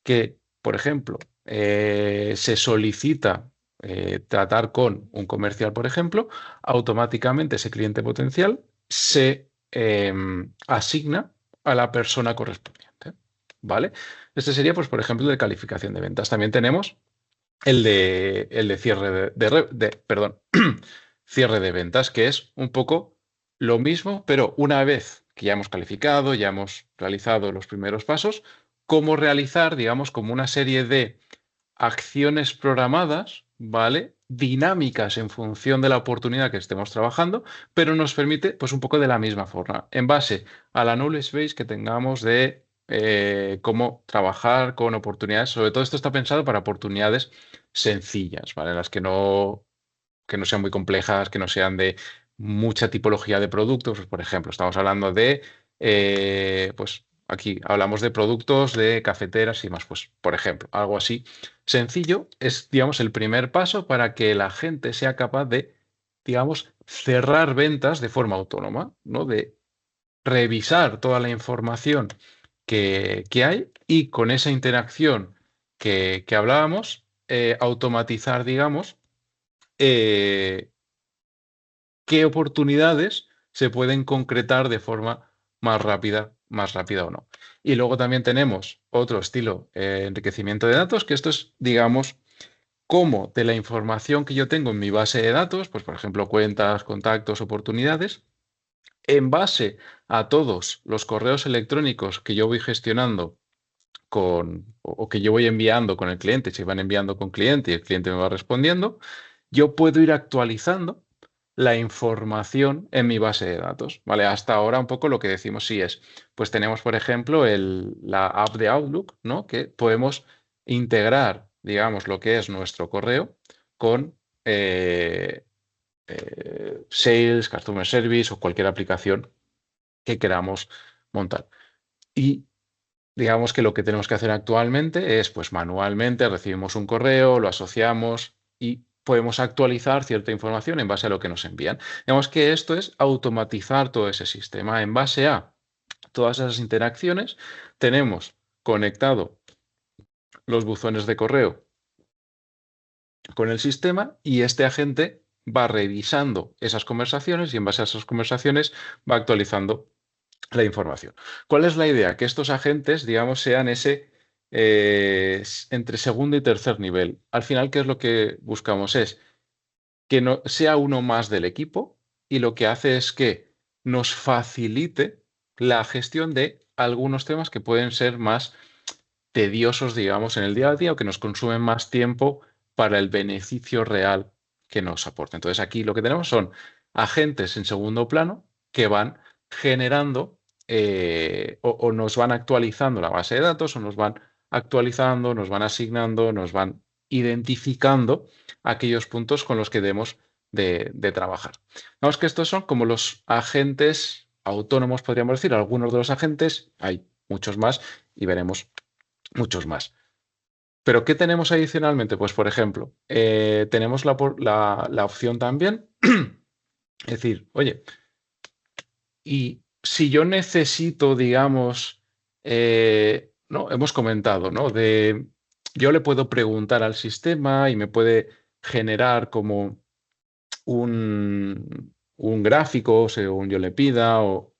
que, por ejemplo, se solicita tratar con un comercial, por ejemplo, automáticamente ese cliente potencial se asigna a la persona correspondiente. ¿vale? Este sería, pues, por ejemplo, el de calificación de ventas. También tenemos el de cierre perdón, cierre de ventas, que es un poco lo mismo, pero una vez que ya hemos calificado, ya hemos realizado los primeros pasos, cómo realizar, digamos, como una serie de acciones programadas, ¿vale? Dinámicas en función de la oportunidad que estemos trabajando, pero nos permite, pues, un poco de la misma forma, en base a la knowledge base que tengamos de cómo trabajar con oportunidades. Sobre todo esto está pensado para oportunidades sencillas, ¿vale? Las que no sean muy complejas, que no sean de mucha tipología de productos. Pues, por ejemplo, estamos hablando de, pues aquí hablamos de productos de cafeteras y más. Pues, por ejemplo, algo así sencillo es, digamos, el primer paso para que la gente sea capaz de, digamos, cerrar ventas de forma autónoma, ¿no? De revisar toda la información que hay y con esa interacción que hablábamos, automatizar, digamos, eh, qué oportunidades se pueden concretar de forma más rápida o no. Y luego también tenemos otro estilo, enriquecimiento de datos, que esto es, digamos, cómo de la información que yo tengo en mi base de datos, pues por ejemplo cuentas, contactos, oportunidades, en base a todos los correos electrónicos que yo voy gestionando o que yo voy enviando con el cliente, se van enviando con cliente y el cliente me va respondiendo, yo puedo ir actualizando la información en mi base de datos, ¿vale? Hasta ahora un poco lo que decimos sí es, pues tenemos, por ejemplo, la app de Outlook, ¿no? Que podemos integrar, digamos, lo que es nuestro correo con Sales, Customer Service o cualquier aplicación que queramos montar. Y digamos que lo que tenemos que hacer actualmente es, pues manualmente recibimos un correo, lo asociamos y podemos actualizar cierta información en base a lo que nos envían. Digamos que esto es automatizar todo ese sistema. En base a todas esas interacciones, tenemos conectado los buzones de correo con el sistema y este agente va revisando esas conversaciones y en base a esas conversaciones va actualizando la información. ¿Cuál es la idea? Que estos agentes, digamos, sean ese entre segundo y tercer nivel. Al final, ¿qué es lo que buscamos? Es que no sea uno más del equipo y lo que hace es que nos facilite la gestión de algunos temas que pueden ser más tediosos, digamos, en el día a día o que nos consumen más tiempo para el beneficio real que nos aporta. Entonces, aquí lo que tenemos son agentes en segundo plano que van generando o nos van actualizando la base de datos o nos van actualizando, nos van asignando, nos van identificando aquellos puntos con los que debemos de trabajar. Vamos que estos son como los agentes autónomos, podríamos decir, algunos de los agentes, hay muchos más y veremos muchos más. Pero ¿qué tenemos adicionalmente? Pues, por ejemplo, tenemos la opción también, es decir, oye, y si yo necesito, digamos, ¿no? Hemos comentado, ¿no? Yo le puedo preguntar al sistema y me puede generar como un gráfico según yo le pida o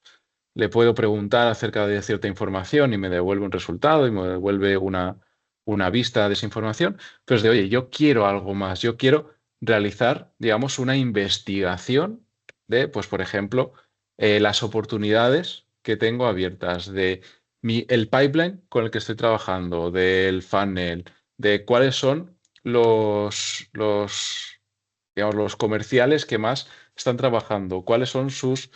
le puedo preguntar acerca de cierta información y me devuelve un resultado y me devuelve una vista de esa información, pero es de, oye, yo quiero algo más, yo quiero realizar, digamos, una investigación de, pues, por ejemplo, las oportunidades que tengo abiertas, de el pipeline con el que estoy trabajando, del funnel, de cuáles son digamos, los comerciales que más están trabajando, cuáles son sus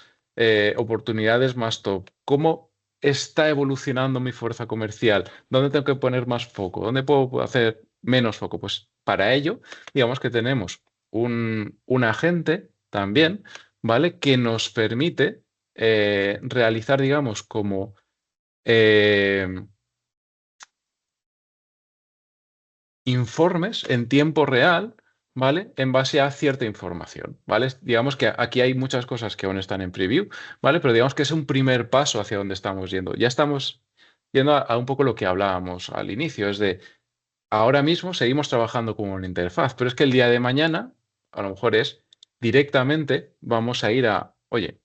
oportunidades más top, cómo está evolucionando mi fuerza comercial, dónde tengo que poner más foco, dónde puedo hacer menos foco. Pues para ello, digamos que tenemos un agente también, ¿vale? Que nos permite realizar, digamos, como eh, informes en tiempo real, ¿vale? En base a cierta información, ¿vale? Digamos que aquí hay muchas cosas que aún están en preview, ¿vale? Pero digamos que es un primer paso hacia donde estamos yendo. Ya estamos yendo a un poco lo que hablábamos al inicio, es de ahora mismo seguimos trabajando como una interfaz, pero es que el día de mañana, a lo mejor es directamente vamos a ir a, oye,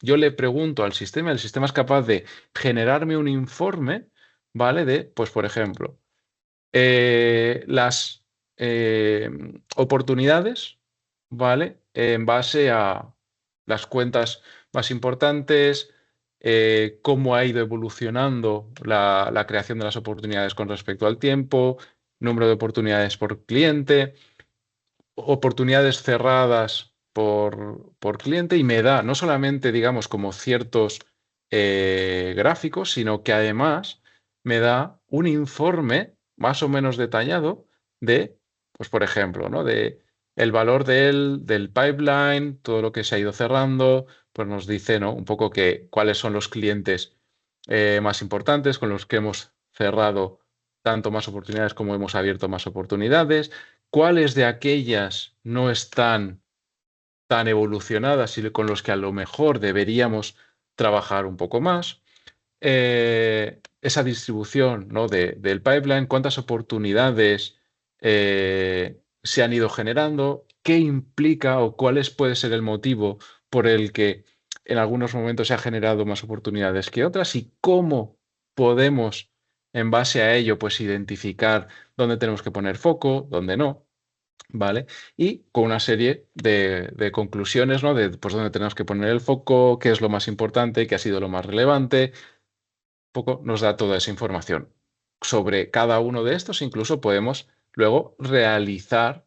yo le pregunto al sistema, el sistema es capaz de generarme un informe, ¿vale? Pues por ejemplo, las oportunidades, ¿vale? En base a las cuentas más importantes, cómo ha ido evolucionando la creación de las oportunidades con respecto al tiempo, número de oportunidades por cliente, oportunidades cerradas por cliente, y me da no solamente, digamos, como ciertos gráficos, sino que además me da un informe más o menos detallado de, pues por ejemplo, ¿no? De el valor del pipeline, todo lo que se ha ido cerrando, pues nos dice, ¿no? Un poco cuáles son los clientes más importantes con los que hemos cerrado tanto más oportunidades como hemos abierto más oportunidades, cuáles de aquellas no están tan evolucionadas y con los que a lo mejor deberíamos trabajar un poco más. Esa distribución, ¿no? Del pipeline, cuántas oportunidades se han ido generando, qué implica o puede ser el motivo por el que en algunos momentos se ha generado más oportunidades que otras, y cómo podemos, en base a ello, pues identificar dónde tenemos que poner foco, dónde no. ¿Vale? Y con una serie de conclusiones, ¿no? De pues dónde tenemos que poner el foco, qué es lo más importante, qué ha sido lo más relevante. Poco nos da toda esa información. Sobre cada uno de estos incluso podemos luego realizar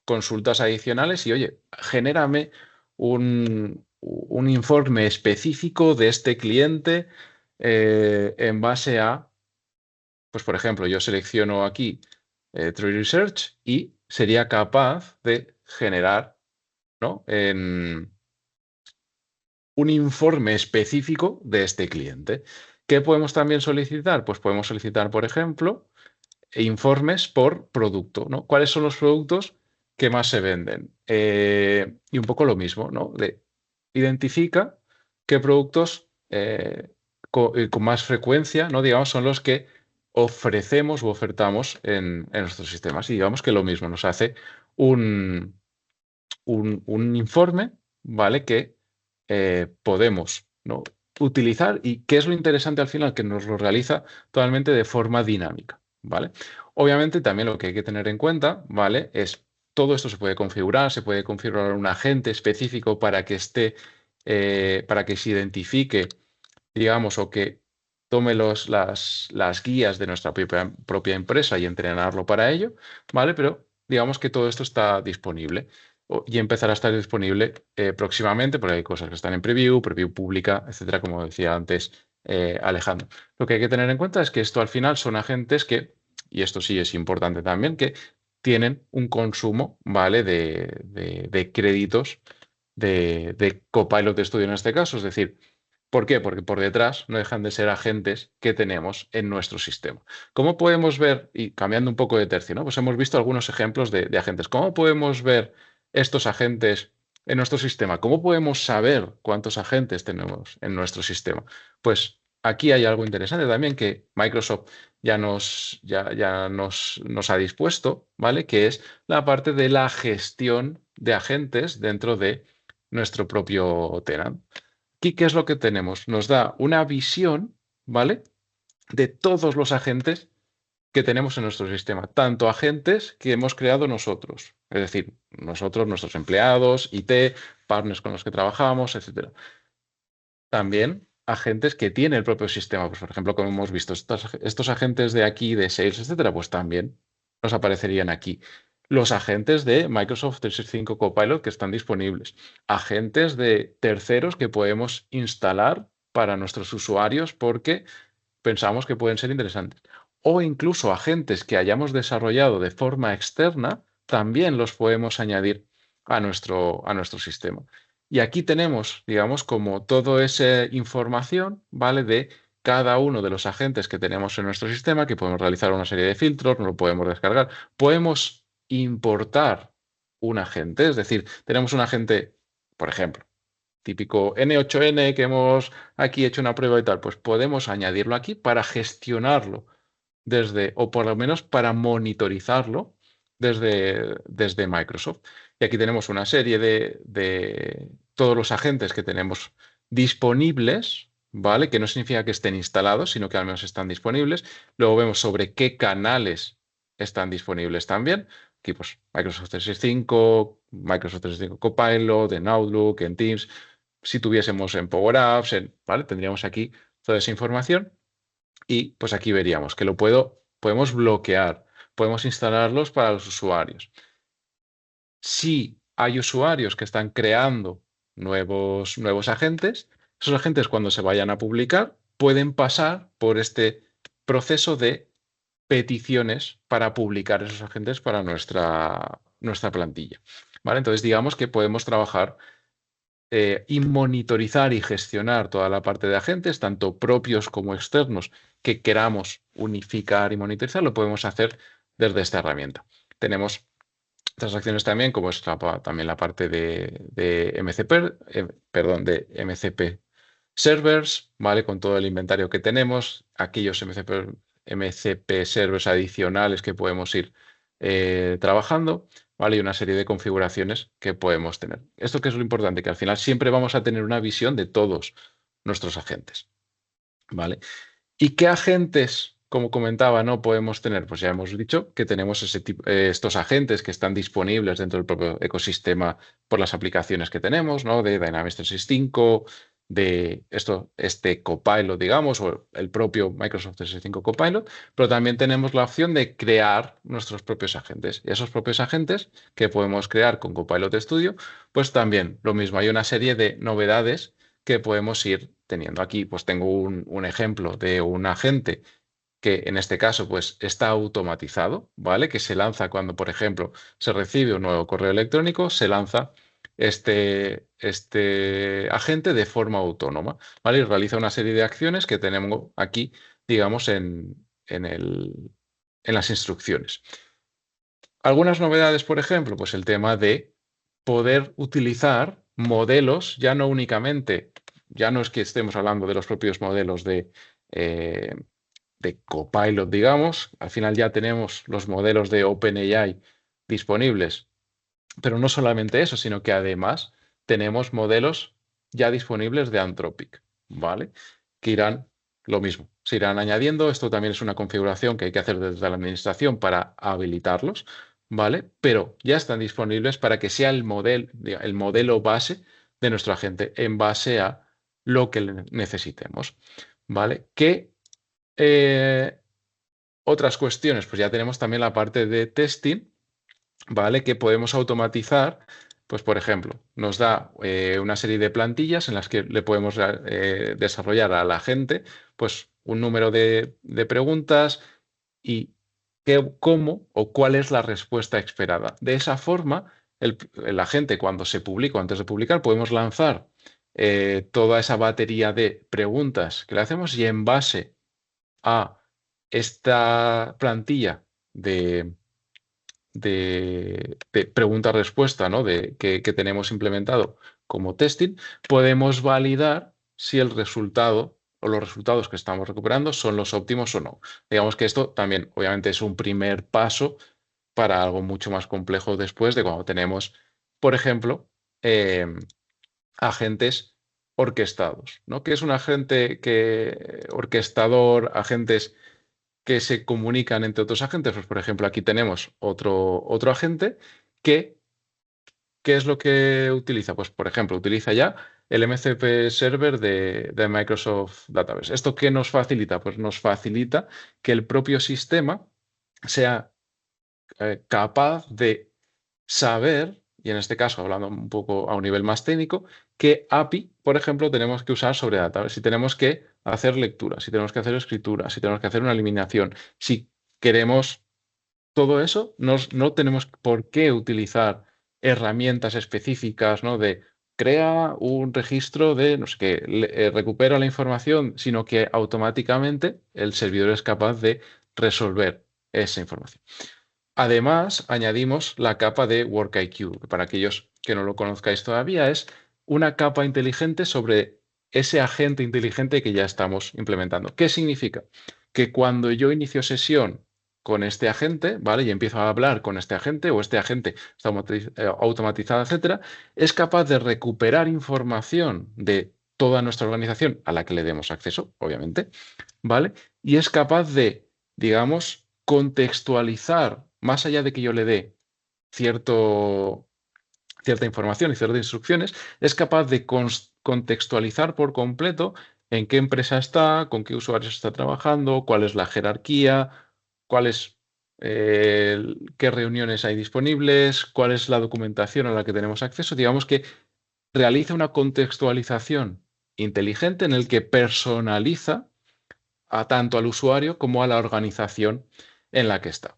consultas adicionales y, oye, genérame un informe específico de este cliente en base a, pues por ejemplo, yo selecciono aquí Trade Research y sería capaz de generar, ¿no? Un informe específico de este cliente. ¿Qué podemos también solicitar? Pues podemos solicitar, por ejemplo, informes por producto, ¿no? ¿Cuáles son los productos que más se venden? Y un poco lo mismo, ¿no? Identifica qué productos con más frecuencia, ¿no? Digamos, son los que ofrecemos u ofertamos en nuestros sistemas. Y digamos que lo mismo, nos hace un, un informe, ¿vale? Que podemos, ¿no? utilizar, y qué es lo interesante al final, que nos lo realiza totalmente de forma dinámica, ¿vale? Obviamente también lo que hay que tener en cuenta, ¿vale? Es todo esto se puede configurar un agente específico para que esté, para que se identifique, digamos, o que tome las guías de nuestra propia empresa y entrenarlo para ello, ¿vale? Pero digamos que todo esto está disponible y empezará a estar disponible próximamente, porque hay cosas que están en preview pública, etcétera, como decía antes Alejandro. Lo que hay que tener en cuenta es que esto al final son agentes que, y esto sí es importante también, que tienen un consumo, ¿vale? De créditos de Copilot de estudio en este caso, es decir, ¿por qué? Porque por detrás no dejan de ser agentes que tenemos en nuestro sistema. ¿Cómo podemos ver, y cambiando un poco de tercio, ¿no? Pues hemos visto algunos ejemplos de agentes. ¿Cómo podemos ver estos agentes en nuestro sistema? ¿Cómo podemos saber cuántos agentes tenemos en nuestro sistema? Pues aquí hay algo interesante también que Microsoft ya nos ha dispuesto, ¿vale? Que es la parte de la gestión de agentes dentro de nuestro propio tenant. Aquí, ¿qué es lo que tenemos? Nos da una visión, ¿vale? De todos los agentes que tenemos en nuestro sistema, tanto agentes que hemos creado nosotros, es decir, nosotros, nuestros empleados, IT, partners con los que trabajamos, etcétera. También agentes que tiene el propio sistema, pues por ejemplo, como hemos visto, estos agentes de aquí, de Sales, etcétera, pues también nos aparecerían aquí. Los agentes de Microsoft 365 Copilot que están disponibles. Agentes de terceros que podemos instalar para nuestros usuarios porque pensamos que pueden ser interesantes. O incluso agentes que hayamos desarrollado de forma externa, también los podemos añadir a nuestro sistema. Y aquí tenemos, digamos, como toda esa información, ¿vale? De cada uno de los agentes que tenemos en nuestro sistema, que podemos realizar una serie de filtros, no lo podemos descargar. Podemos importar un agente, es decir, tenemos un agente, por ejemplo, típico N8N que hemos aquí hecho una prueba y tal, pues podemos añadirlo aquí para gestionarlo o por lo menos para monitorizarlo desde Microsoft. Y aquí tenemos una serie de todos los agentes que tenemos disponibles, ¿vale? Que no significa que estén instalados, sino que al menos están disponibles. Luego vemos sobre qué canales están disponibles también. Aquí, pues, Microsoft 365, Microsoft 365 Copilot, en Outlook, en Teams. Si tuviésemos en Power Apps, ¿vale? Tendríamos aquí toda esa información y pues aquí veríamos que podemos bloquear, podemos instalarlos para los usuarios. Si hay usuarios que están creando nuevos agentes, esos agentes cuando se vayan a publicar pueden pasar por este proceso de peticiones para publicar esos agentes para nuestra plantilla. ¿Vale? Entonces, digamos que podemos trabajar y monitorizar y gestionar toda la parte de agentes, tanto propios como externos, que queramos unificar y monitorizar, lo podemos hacer desde esta herramienta. Tenemos transacciones también, como es también la parte de MCP, perdón, de MCP servers, ¿vale? Con todo el inventario que tenemos, aquellos MCP servers adicionales que podemos ir trabajando, ¿vale? Y una serie de configuraciones que podemos tener. ¿Esto qué es lo importante? Que al final siempre vamos a tener una visión de todos nuestros agentes, ¿vale? ¿Y qué agentes, como comentaba, no podemos tener? Pues ya hemos dicho que tenemos estos agentes que están disponibles dentro del propio ecosistema por las aplicaciones que tenemos, ¿no? De Dynamics 365, de este Copilot, digamos, o el propio Microsoft 365 Copilot, pero también tenemos la opción de crear nuestros propios agentes. Y esos propios agentes que podemos crear con Copilot Studio, pues también lo mismo, hay una serie de novedades que podemos ir teniendo. Aquí pues tengo un ejemplo de un agente que en este caso pues está automatizado, ¿vale? Que se lanza cuando, por ejemplo, se recibe un nuevo correo electrónico, se lanza este agente de forma autónoma, ¿vale? Y realiza una serie de acciones que tenemos aquí, digamos, en las instrucciones. Algunas novedades, por ejemplo, pues el tema de poder utilizar modelos, ya no es que estemos hablando de los propios modelos eh, de Copilot, digamos, al final ya tenemos los modelos de OpenAI disponibles, pero no solamente eso, sino que además tenemos modelos ya disponibles de Anthropic, ¿vale? Que irán lo mismo, se irán añadiendo. Esto también es una configuración que hay que hacer desde la administración para habilitarlos, ¿vale? Pero ya están disponibles para que sea el modelo base de nuestro agente en base a lo que necesitemos, ¿vale? Eh, Otras cuestiones, pues ya tenemos también la parte de testing, ¿vale? Que podemos automatizar, pues por ejemplo, nos da una serie de plantillas en las que le podemos desarrollar a la gente, pues un número de preguntas y cómo o cuál es la respuesta esperada. De esa forma, la gente cuando se publica o antes de publicar, podemos lanzar toda esa batería de preguntas que le hacemos y en base a esta plantilla de pregunta-respuesta, ¿no? Que tenemos implementado como testing, podemos validar si el resultado o los resultados que estamos recuperando son los óptimos o no. Digamos que esto también, obviamente, es un primer paso para algo mucho más complejo después de cuando tenemos, por ejemplo, agentes orquestados, ¿no? ¿Qué es un agente orquestador, agentes que se comunican entre otros agentes? Pues, por ejemplo, aquí tenemos otro agente que, ¿qué es lo que utiliza? Pues, por ejemplo, utiliza ya el MCP Server de Microsoft Database. ¿Esto qué nos facilita? Pues nos facilita que el propio sistema sea capaz de saber, y en este caso hablando un poco a un nivel más técnico, qué API, por ejemplo, tenemos que usar sobre Database. Si tenemos que hacer lectura, si tenemos que hacer escritura, si tenemos que hacer una eliminación, si queremos todo eso, no tenemos por qué utilizar herramientas específicas, ¿no? De crea un registro de, no sé qué, recupera la información, sino que automáticamente el servidor es capaz de resolver esa información. Además, añadimos la capa de WorkIQ, que para aquellos que no lo conozcáis todavía, es una capa inteligente sobre ese agente inteligente que ya estamos implementando. ¿Qué significa? Que cuando yo inicio sesión con este agente, ¿vale? Y empiezo a hablar con este agente o este agente está automatizado, etcétera, es capaz de recuperar información de toda nuestra organización a la que le demos acceso, obviamente, ¿vale? Y es capaz de, digamos, contextualizar, más allá de que yo le dé cierta información y ciertas instrucciones, es capaz de contextualizar por completo en qué empresa está, con qué usuarios está trabajando, cuál es la jerarquía, qué reuniones hay disponibles, cuál es la documentación a la que tenemos acceso. Digamos que realiza una contextualización inteligente en el que personaliza tanto al usuario como a la organización en la que está.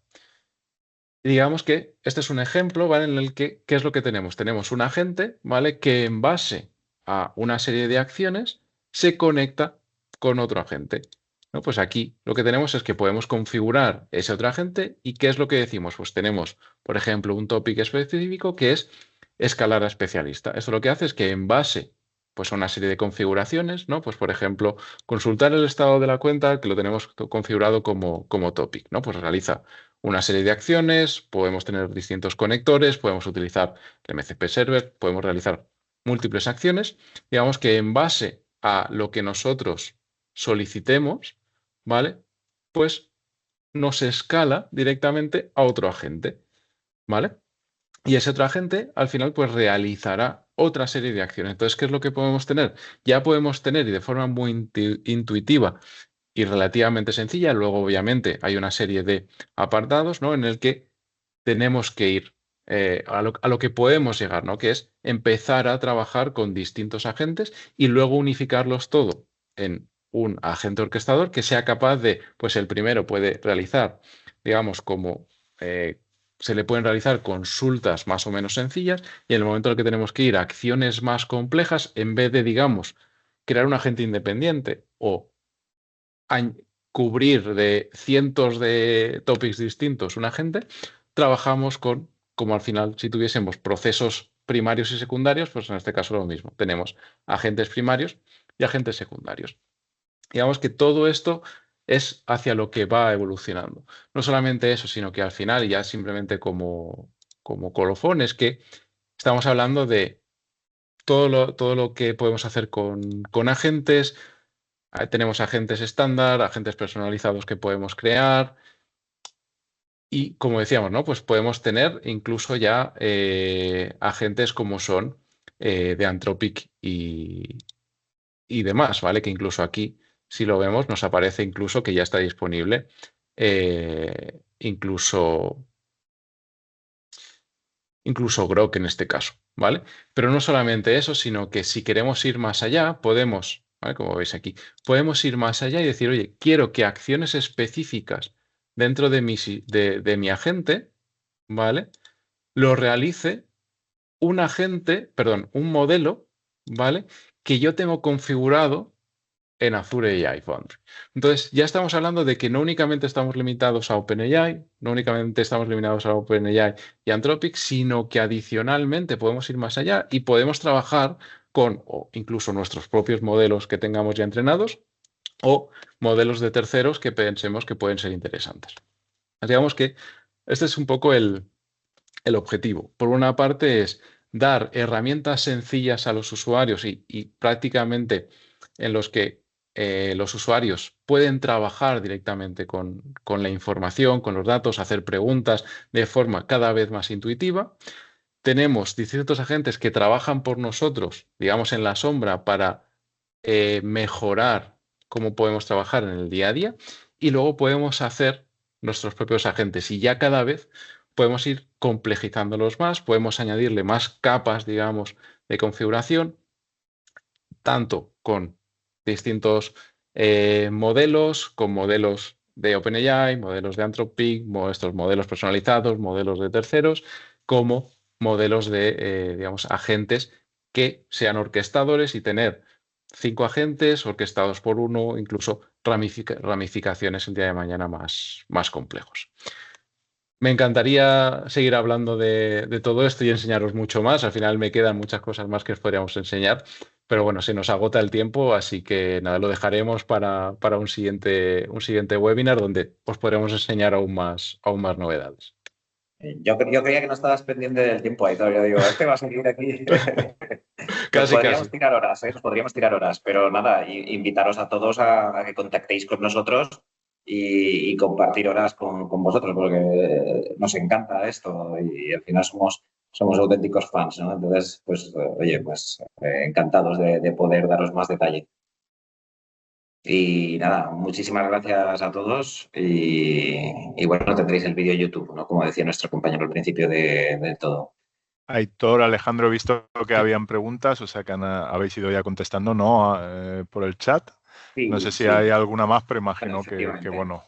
Y digamos que este es un ejemplo, ¿vale? En el que, ¿qué es lo que tenemos? Tenemos un agente, ¿vale? Que en base a una serie de acciones se conecta con otro agente, ¿no? Pues aquí lo que tenemos es que podemos configurar ese otro agente y ¿qué es lo que decimos? Pues tenemos, por ejemplo, un topic específico que es escalar a especialista. Esto lo que hace es que en base pues, a una serie de configuraciones, ¿no? Pues, por ejemplo, consultar el estado de la cuenta, que lo tenemos configurado como topic, ¿no? Pues realiza una serie de acciones, podemos tener distintos conectores, podemos utilizar el MCP Server, podemos realizar múltiples acciones. Digamos que en base a lo que nosotros solicitemos, ¿vale? Pues nos escala directamente a otro agente, ¿vale? Y ese otro agente al final pues realizará otra serie de acciones. Entonces, ¿qué es lo que podemos tener? Ya podemos tener y de forma muy intuitiva y relativamente sencilla. Luego, obviamente, hay una serie de apartados, ¿no? En el que tenemos que ir a lo que podemos llegar, ¿no? Que es empezar a trabajar con distintos agentes y luego unificarlos todo en un agente orquestador que sea capaz de, pues el primero puede realizar, digamos, como se le pueden realizar consultas más o menos sencillas y en el momento en el que tenemos que ir a acciones más complejas, en vez de, digamos, crear un agente independiente o cubrir de cientos de topics distintos un agente, trabajamos con, como al final, si tuviésemos procesos primarios y secundarios, pues en este caso lo mismo. Tenemos agentes primarios y agentes secundarios. Digamos que todo esto es hacia lo que va evolucionando. No solamente eso, sino que al final, y ya simplemente como colofón, es que estamos hablando de todo lo que podemos hacer con agentes. Tenemos agentes estándar, agentes personalizados que podemos crear y, como decíamos, ¿no? Pues podemos tener incluso ya agentes como son de Anthropic y demás, ¿vale? Que incluso aquí, si lo vemos, nos aparece incluso que ya está disponible incluso Grok en este caso, ¿vale? Pero no solamente eso, sino que si queremos ir más allá, podemos, ¿vale? Como veis aquí, podemos ir más allá y decir, oye, quiero que acciones específicas dentro de mi agente, ¿vale? Lo realice un agente, perdón, un modelo, ¿vale? Que yo tengo configurado en Azure AI Foundry. Entonces, ya estamos hablando de que no únicamente estamos limitados a OpenAI, no únicamente estamos limitados a OpenAI y Anthropic, sino que adicionalmente podemos ir más allá y podemos trabajar con o incluso nuestros propios modelos que tengamos ya entrenados o modelos de terceros que pensemos que pueden ser interesantes. Digamos que este es un poco el objetivo. Por una parte es dar herramientas sencillas a los usuarios y prácticamente en los que los usuarios pueden trabajar directamente con la información, con los datos, hacer preguntas de forma cada vez más intuitiva. Tenemos distintos agentes que trabajan por nosotros, digamos, en la sombra para mejorar cómo podemos trabajar en el día a día y luego podemos hacer nuestros propios agentes y ya cada vez podemos ir complejizándolos más, podemos añadirle más capas, digamos, de configuración, tanto con distintos modelos, con modelos de OpenAI, modelos de Anthropic, estos modelos personalizados, modelos de terceros, como modelos de, digamos, agentes que sean orquestadores y tener 5 agentes orquestados por uno, incluso ramificaciones el día de mañana más complejos. Me encantaría seguir hablando de todo esto y enseñaros mucho más. Al final me quedan muchas cosas más que os podríamos enseñar, pero bueno, se nos agota el tiempo, así que nada, lo dejaremos para un siguiente webinar donde os podremos enseñar aún más novedades. Yo creía que no estabas pendiente del tiempo ahí todavía. Digo, este va a seguir aquí. Nos Casi, podríamos casi. tirar horas, ¿eh? Nos podríamos tirar horas, pero nada, invitaros a todos a que contactéis con nosotros y compartir horas con vosotros, porque nos encanta esto y al final somos auténticos fans, ¿no? Entonces, pues, oye, pues encantados de poder daros más detalle. Y nada, muchísimas gracias a todos y bueno, tendréis el vídeo en YouTube, ¿no? Como decía nuestro compañero al principio de todo. Aitor, Alejandro, he visto que habían preguntas, o sea que habéis ido ya contestando, ¿no? Por el chat. No sé Sí, si hay sí, alguna más, pero bueno, imagino que efectivamente. bueno,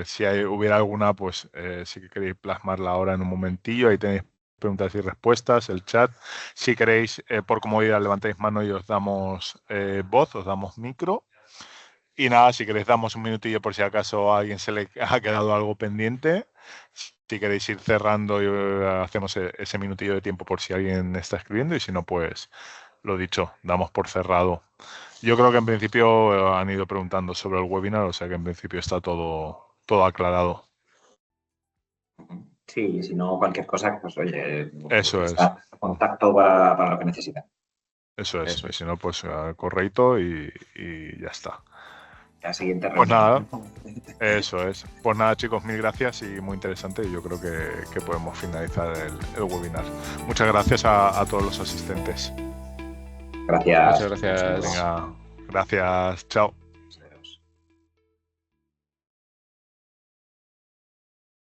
si hubiera alguna, pues si queréis plasmarla ahora en un momentillo, ahí tenéis preguntas y respuestas, el chat. Si queréis, por comodidad, levantáis mano y os damos voz, os damos micro. Y nada, si queréis damos un minutillo por si acaso a alguien se le ha quedado algo pendiente. Si queréis ir cerrando, hacemos ese minutillo de tiempo por si alguien está escribiendo y si no, pues lo dicho, damos por cerrado. Yo creo que en principio han ido preguntando sobre el webinar, o sea que en principio está todo aclarado. Sí, si no, cualquier cosa, pues oye, Eso es, está en contacto para lo que necesiten. eso es. Eso Y es. si no, pues correito y ya está. La siguiente Pues nada, reunión. eso es. Pues nada, chicos, mil gracias y muy interesante. Y yo creo que podemos finalizar el webinar. Muchas gracias a todos los asistentes. Gracias. Muchas gracias. Venga, gracias. Chao.